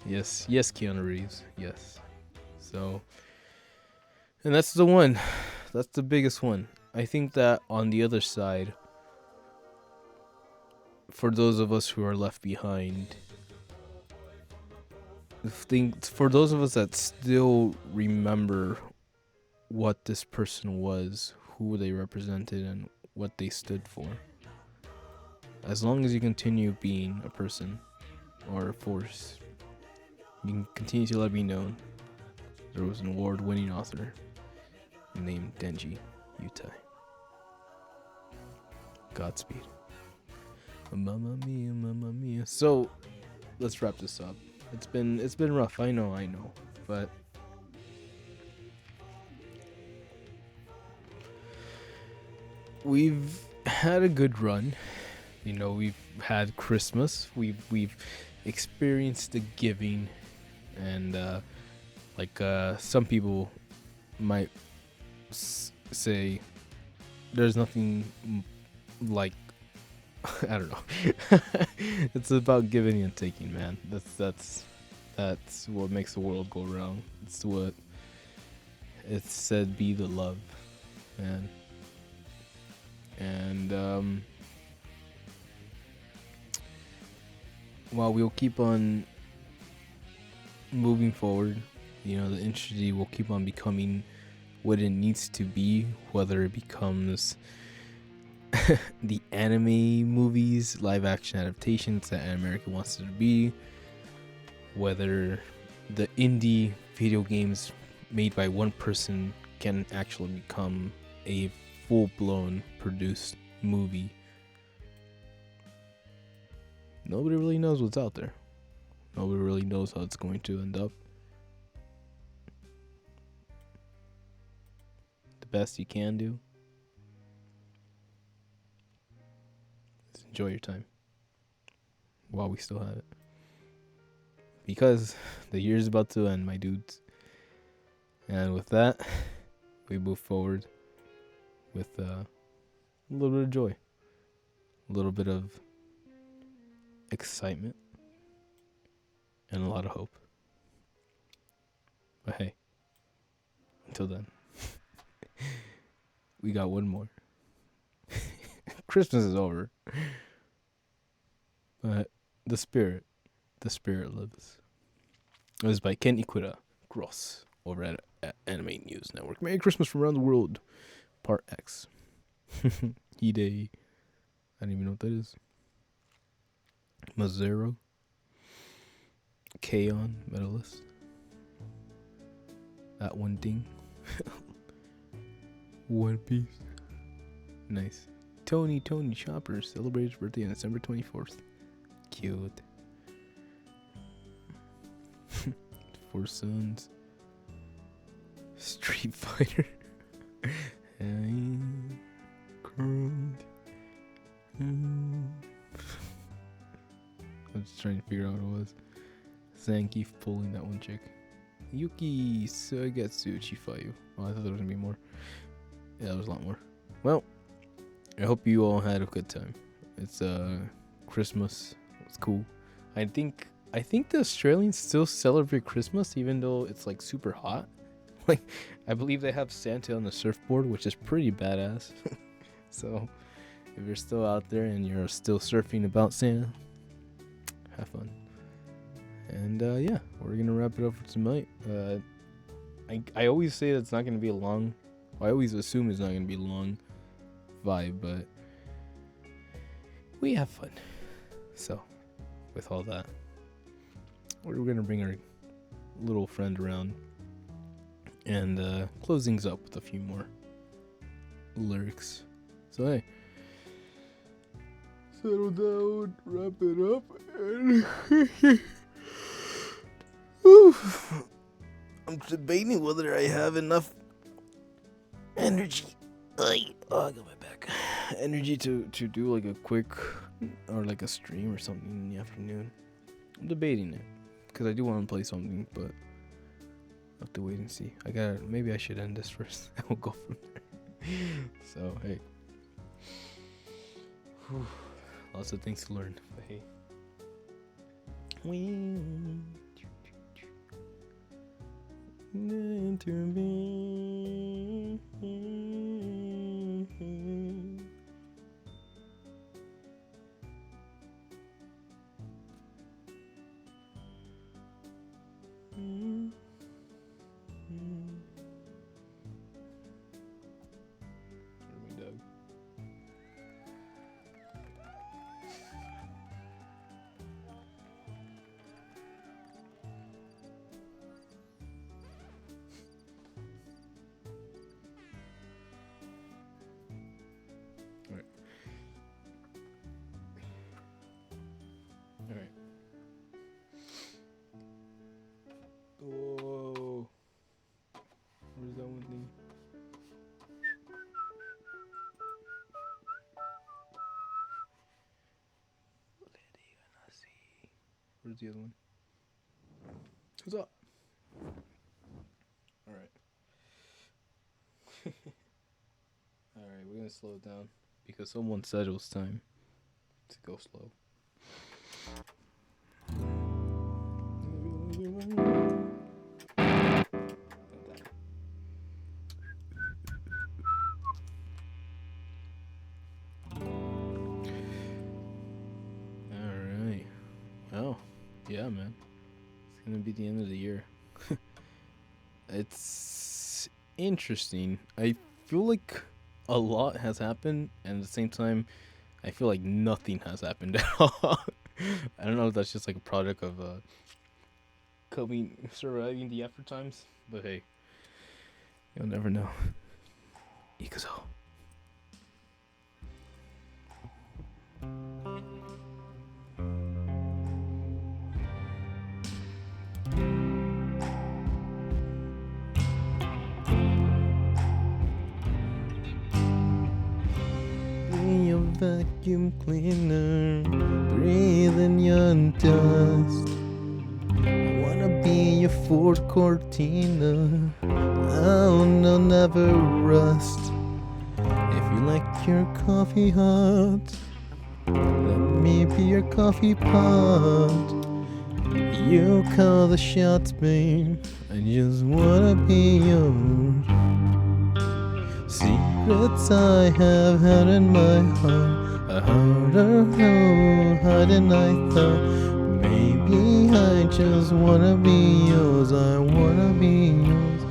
Yes, Keanu Reeves. Yes. So, and that's the one. That's the biggest one. I think that on the other side, for those of us who are left behind, for those of us that still remember what this person was, who they represented, and what they stood for, as long as you continue being a person or a force, you can continue to let me know there was an award-winning author named Denji Yutai. Godspeed. Mamma mia, mamma mia. So let's wrap this up. It's been rough. I know, but we've had a good run. You know, we've had Christmas. We've experienced the giving, and some people might say there's nothing like I don't know. It's about giving and taking, man. That's what makes the world go round. It's what it's said, be the love, man. And while we'll keep on moving forward, you know, the industry will keep on becoming what it needs to be, whether it becomes the anime movies, live action adaptations that America wants it to be, whether the indie video games made by one person can actually become a full-blown produced movie. Nobody really knows what's out there. Nobody really knows how it's going to end up. The best you can do is enjoy your time while we still have it. Because the year's about to end, my dudes. And with that, we move forward with a little bit of joy, a little bit of excitement, and a lot of hope. But hey, until then, we got one more. Christmas is over. But the spirit lives. It was by Ken Ikura Gross over at Anime News Network. Merry Christmas from around the world, Part X. Hide, I don't even know what that is. Mazero, Kaon, medalist. That one thing. One Piece. Nice. Tony Chopper celebrated his birthday on December 24th. Cute. Four Sons. Street Fighter. I'm just trying to figure out what it was. Zangief pulling that one chick. Yuki Suigetsu Chifayu. Oh, I thought there was gonna be more. Yeah, there was a lot more. Well, I hope you all had a good time. It's Christmas. It's cool. I think the Australians still celebrate Christmas even though it's like super hot. Like, I believe they have Santa on the surfboard, which is pretty badass. So, if you're still out there and you're still surfing about Santa, have fun. And yeah, we're gonna wrap it up for tonight. I always say that it's not gonna be a long. I always assume it's not gonna be a long vibe, but we have fun. So, with all that, we're gonna bring our little friend around and close things up with a few more lyrics. So hey, settle down, wrap it up, and I'm debating whether I have enough energy. I got my back. Energy to do like a quick or like a stream or something in the afternoon. I'm debating it because I do want to play something, but I have to wait and see. Maybe I should end this first and we'll go from there. So hey, lots of things to learn. But hey, meant to be. Doug. Where's the other one? Who's up? Alright. Alright, we're gonna slow it down because someone said it was time to go slow. Alright. Well, yeah, man. It's gonna be the end of the year. It's interesting. I feel like a lot has happened, and at the same time, I feel like nothing has happened at all. I don't know if that's just like a product of surviving the after times, but hey, you'll never know. Ikuzo. Be your vacuum cleaner, breathing your dust. I wanna be your Ford Cortina. Oh no, never rust. If you like your coffee hot, let me be your coffee pot. You call the shots, babe. I just wanna be yours. Secrets I have held in my heart are harder to hide than I thought. Maybe I just wanna be yours. I wanna be yours.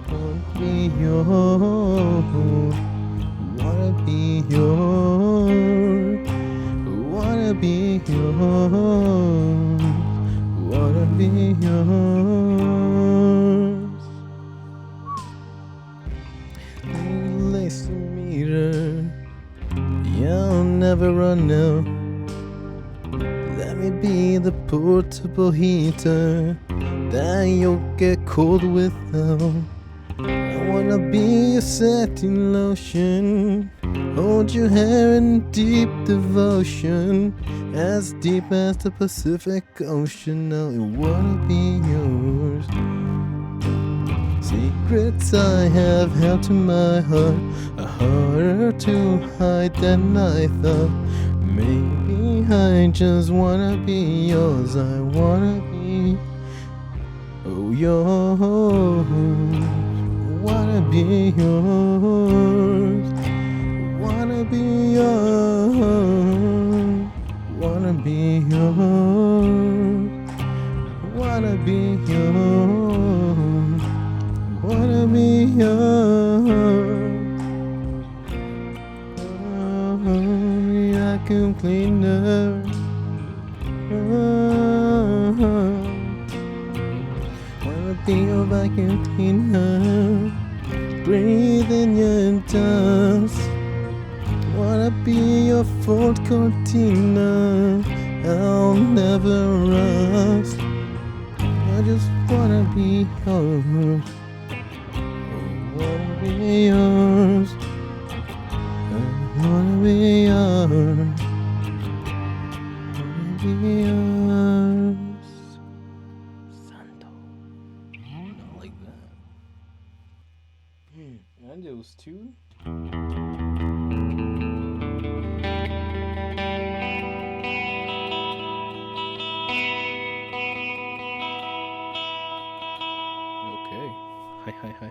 Wanna be yours. Wanna be yours. Wanna be yours. Wanna be yours. Lace meter, you'll never run out. Let me be the portable heater that you'll get cold without. I wanna be your setting lotion, hold your hair in deep devotion, as deep as the Pacific Ocean. Now I wanna be yours. Secrets I have held to my heart are harder to hide than I thought. Maybe I just wanna be yours. I wanna be yours. Wanna be yours. Wanna be yours. Wanna be yours. Wanna be yours. Wanna be yours. Vacuum cleaner. Wanna be your vacuum cleaner. Breathe in your dust. Wanna be your Ford Cortina. I'll never rust. I just wanna be yours. I wanna be yours. I wanna be yours. I wanna be yours. Santo. Not like that. And it was two.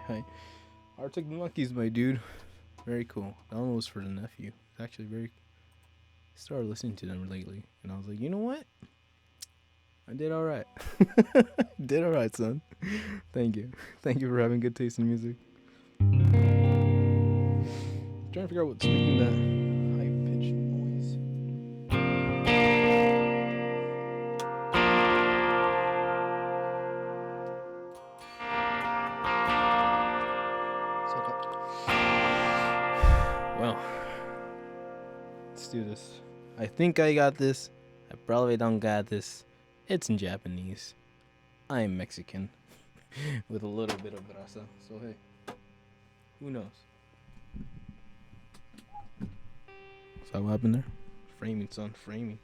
Hi. Arctic Monkeys, my dude. Very cool. That one was for the nephew. It's actually very. Started listening to them lately, and I was like, you know what? I did all right. Did all right, son. Thank you. Thank you for having good taste in music. Trying to figure out what's making that high-pitched noise. Well, let's do this. I think I got this. I probably don't got this. It's in Japanese. I am Mexican. With a little bit of raza. So hey, who knows? Is that what happened there? Framing, son. Framing.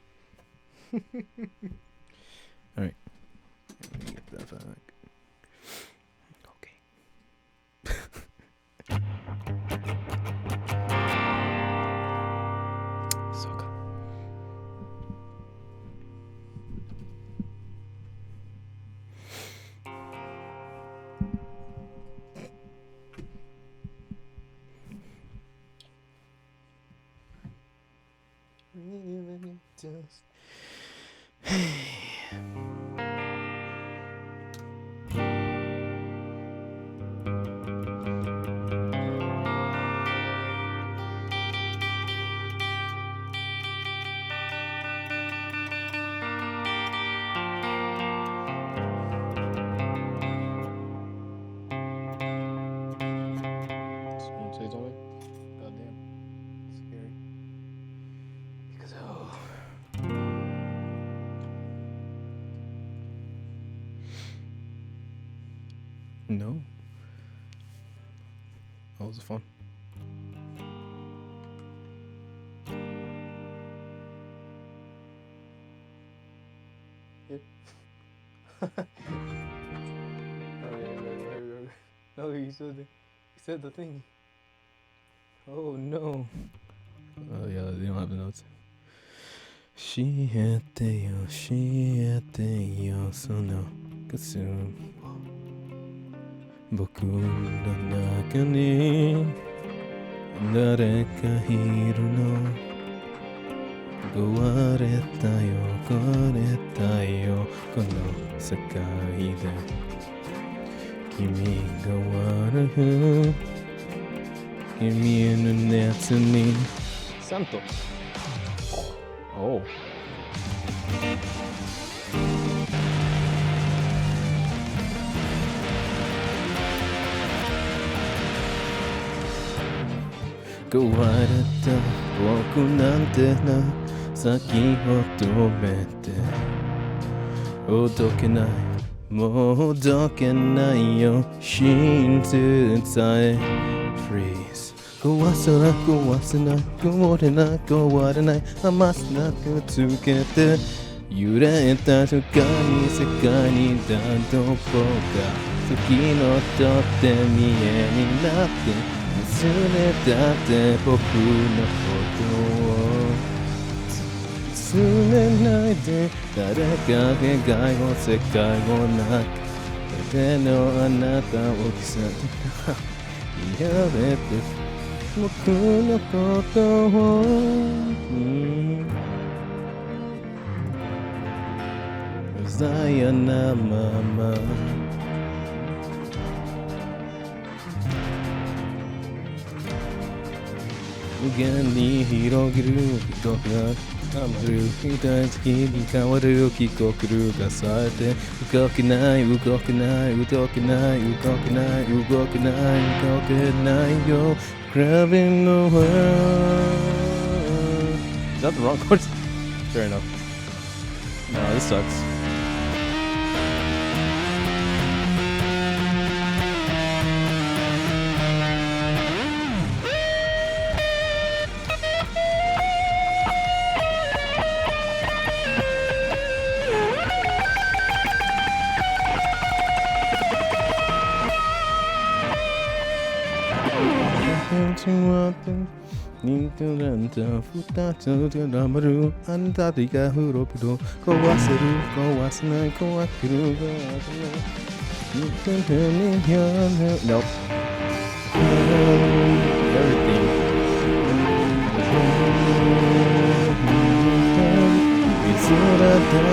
Alright. Let me get that back. Okay. So good. Really just Someone say something? Goddamn. Scary. Because no. That was fun. No, he said the thing. Oh no. Oh yeah, they don't have the notes. 教えてよ、教えてよ、その靴。僕の中に誰かいるの。壊れたよ、壊れたよ、この世界で。君が悪く君の熱にサントおう壊れた僕なんてな先を止めてほどけないもうほどけないよ真実さえ Freeze 壊すな壊すな壊れな壊れない余すなくつけて揺れた瞬間に世界にだどこか時のとって見えになって忘れたって僕のことを忘れないで誰か願いを世界をなく誰のあなたを刻んだ言われて僕のことを、うざやなまま無限に広げる人が余る大好きに変わる帰国がされて動けない動けない動けない動けない動けない動けないよ Grabbing the world Is that the wrong chords? Fair enough. No, this sucks. Need to learn to put to the number and that the guy who wrote it. Go was it, go was not, go up to you can tell me your nope. Everything. It's all that I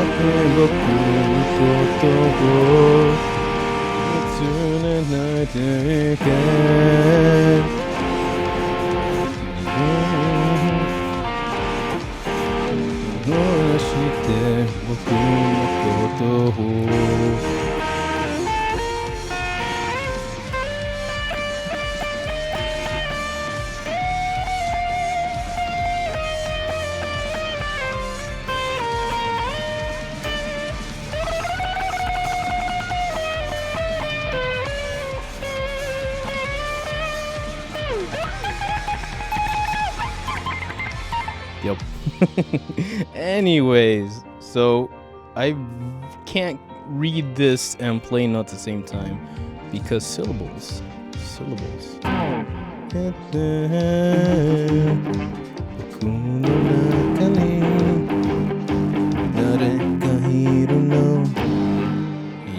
again. どうして僕のことをYep. Anyways, so I can't read this and play notes at the same time because syllables.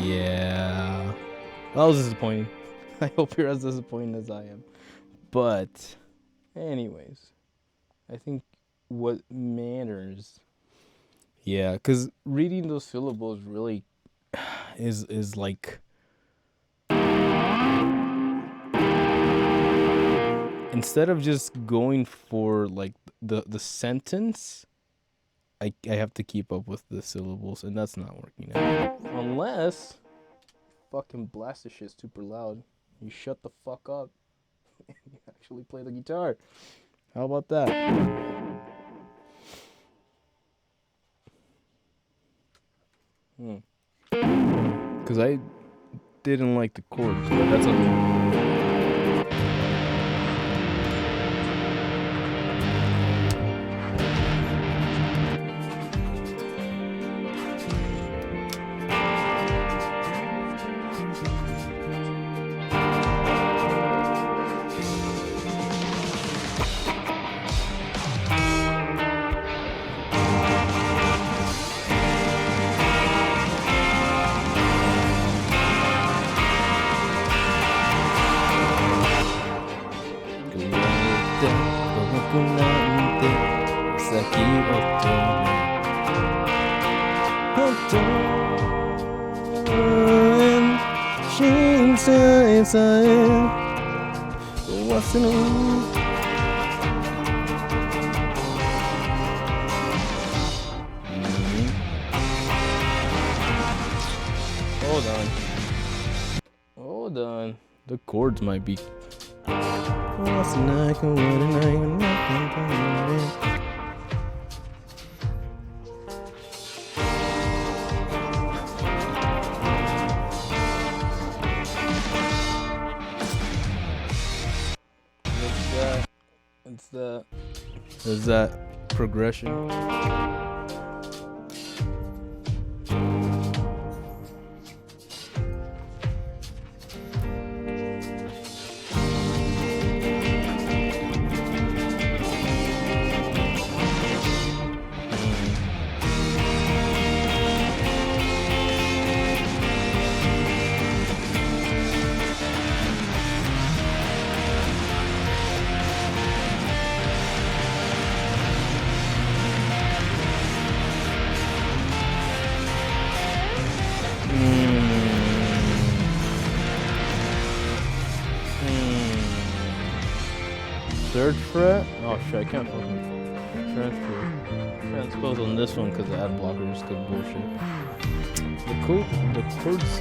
Yeah, that was disappointing. I hope you're as disappointed as I am. But anyways, I think what matters, yeah, because reading those syllables really is like, instead of just going for like the sentence, I have to keep up with the syllables, and that's not working out. Unless fucking blast the shit super loud. You shut the fuck up and you actually play the guitar. How about that? Because I didn't like the chords, but that's okay. Hold on. The chords might be. There's that progression. Third fret? Oh shit, I can't fucking transpose on this one because the ad blocker is good bullshit. The chords.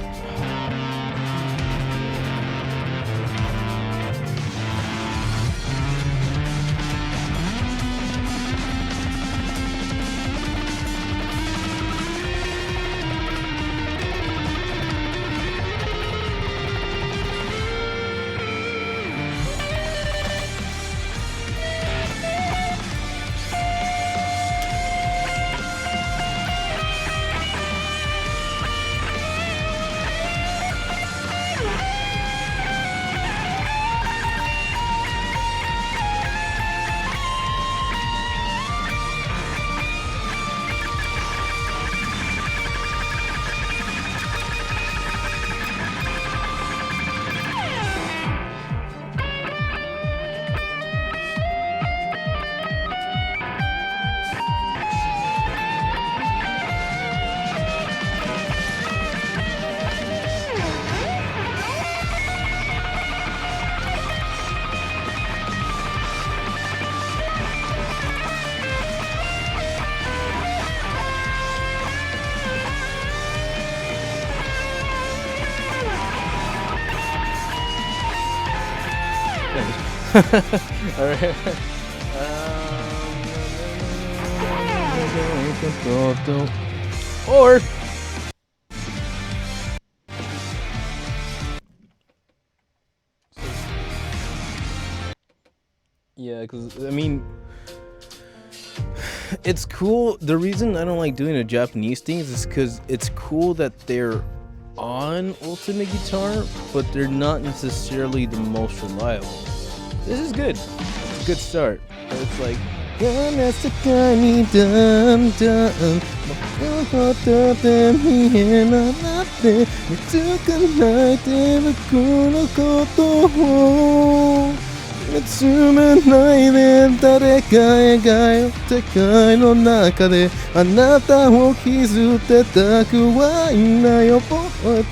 Alright. Or yeah, because I mean, it's cool. The reason I don't like doing the Japanese things is because it's cool that they're on Ultimate Guitar, but they're not necessarily the most reliable. This is good. It's a good start. But it's like,見つめないで誰か描いた世界の中であなたを傷ってたくはいない覚え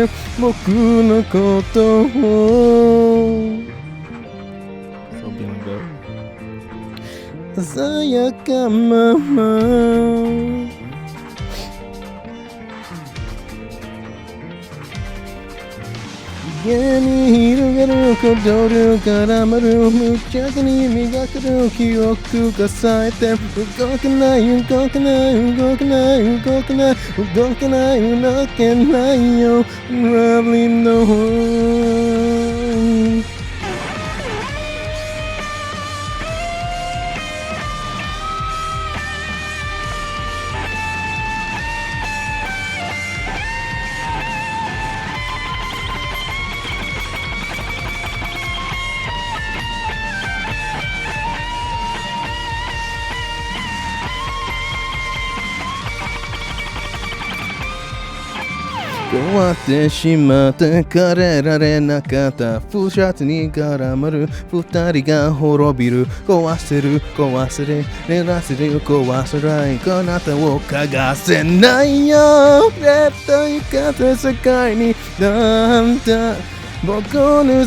て僕のことをさやかまま家に広がる鼓動量絡まる無着に磨くる記憶が咲いて動けない動けない動けない動けない動けない動けないよ Lovely no終わってしまった枯れられなかった風シャツに絡まる二人が滅びる壊せる壊せれ寝らせる壊せないあなたを嗅がせないよ絶対勝て世界になんだ僕の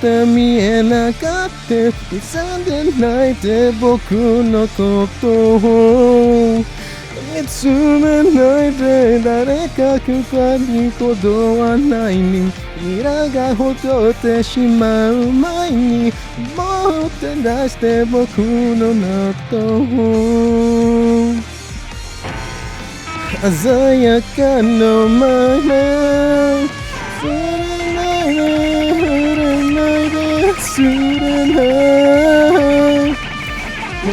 健や見えなかった勇んで泣いて僕のことを見つめないで誰かくかにことはないにミラがほどってしまう前にもって出して僕の中を鮮やかのまま触れないで触れないで触れない追わ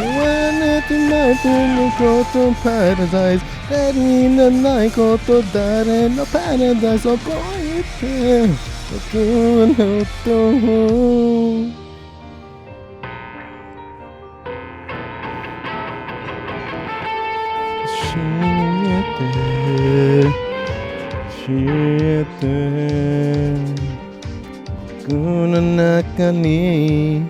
れてないとのことパラダイス誰にならないこと誰のパラダイス覚えて僕のことを教えて僕の中に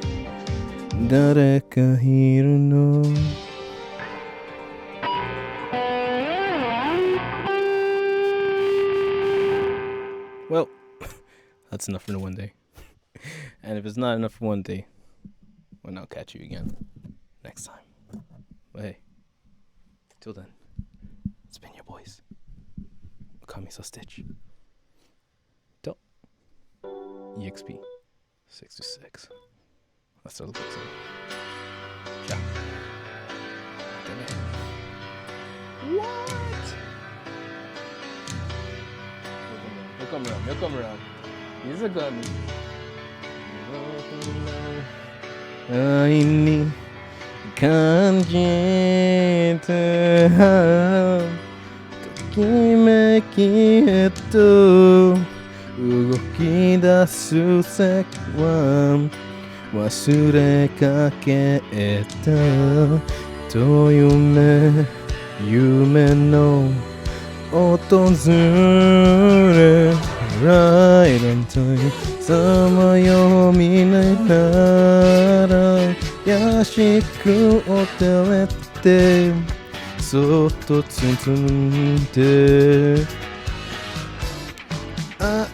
誰かいるのWell, that's enough for one day. And if it's not enough for one day, well, I'll catch you again next time. But hey, till then, it's been your boys. Call me so Stitch. Till EXP 626. Hasta la próxima. Ciao. What? He'll come around. He's a gun. 愛に感じてときめきへと動き出す世は忘れかけたと夢の訪れ Right on time さまよみないなら優しくお手れてそっと包んでRight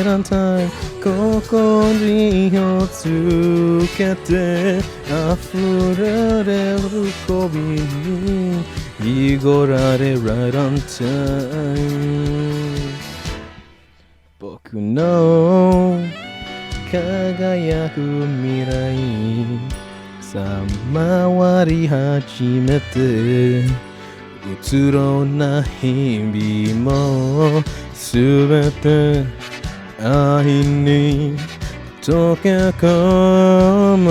on time 心をつけて溢れる喜びに濁られ Right on time 僕の輝く未来さまわり始めてうつろな日々もすべて愛に溶け込む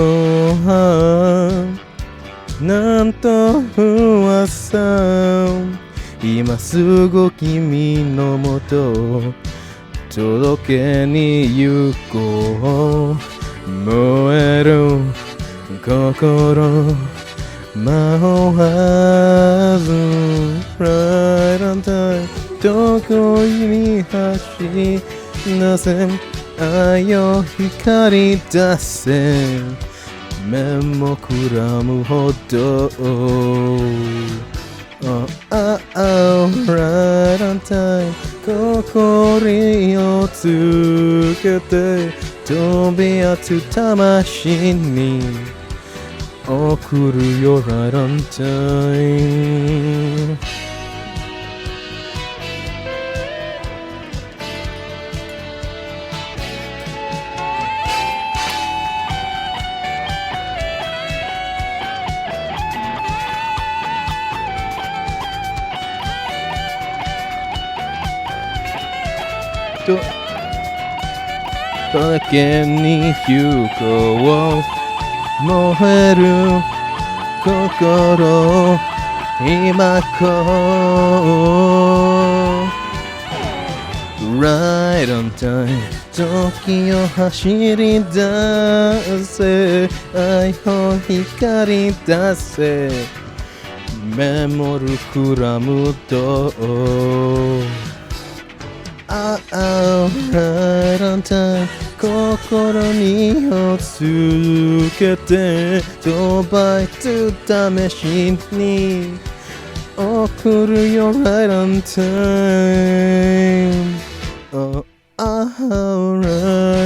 なんと噂今すぐ君のもと届けに行こう燃える心迷わず Right on time どこに走りなせ愛を光り出せ目もくらむほどRight on time 心をつけて飛び立つ魂に送るよ Right on time届けに行こう燃える心今こう Right on time 時を走り出せ愛を光り出せメモるクラムとRight on time 心に火をつけて飛ばす試しに送るよ Right on time Right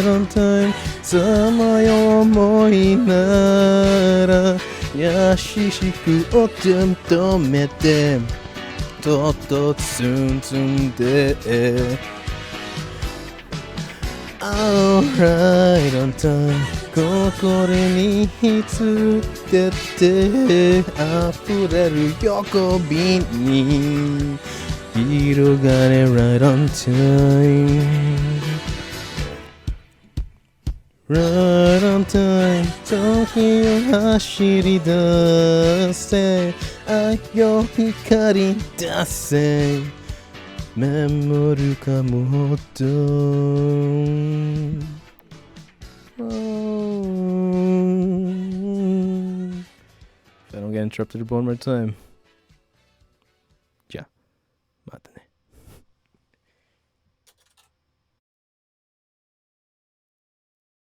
on time さまよ思いなら優しくお止めてとっと包んでRight on time 心にひつけて溢れる喜びに広がれ Right on time Right on time 時を走り出せ愛を光り出せ守るかもとIf I don't get interrupted one more time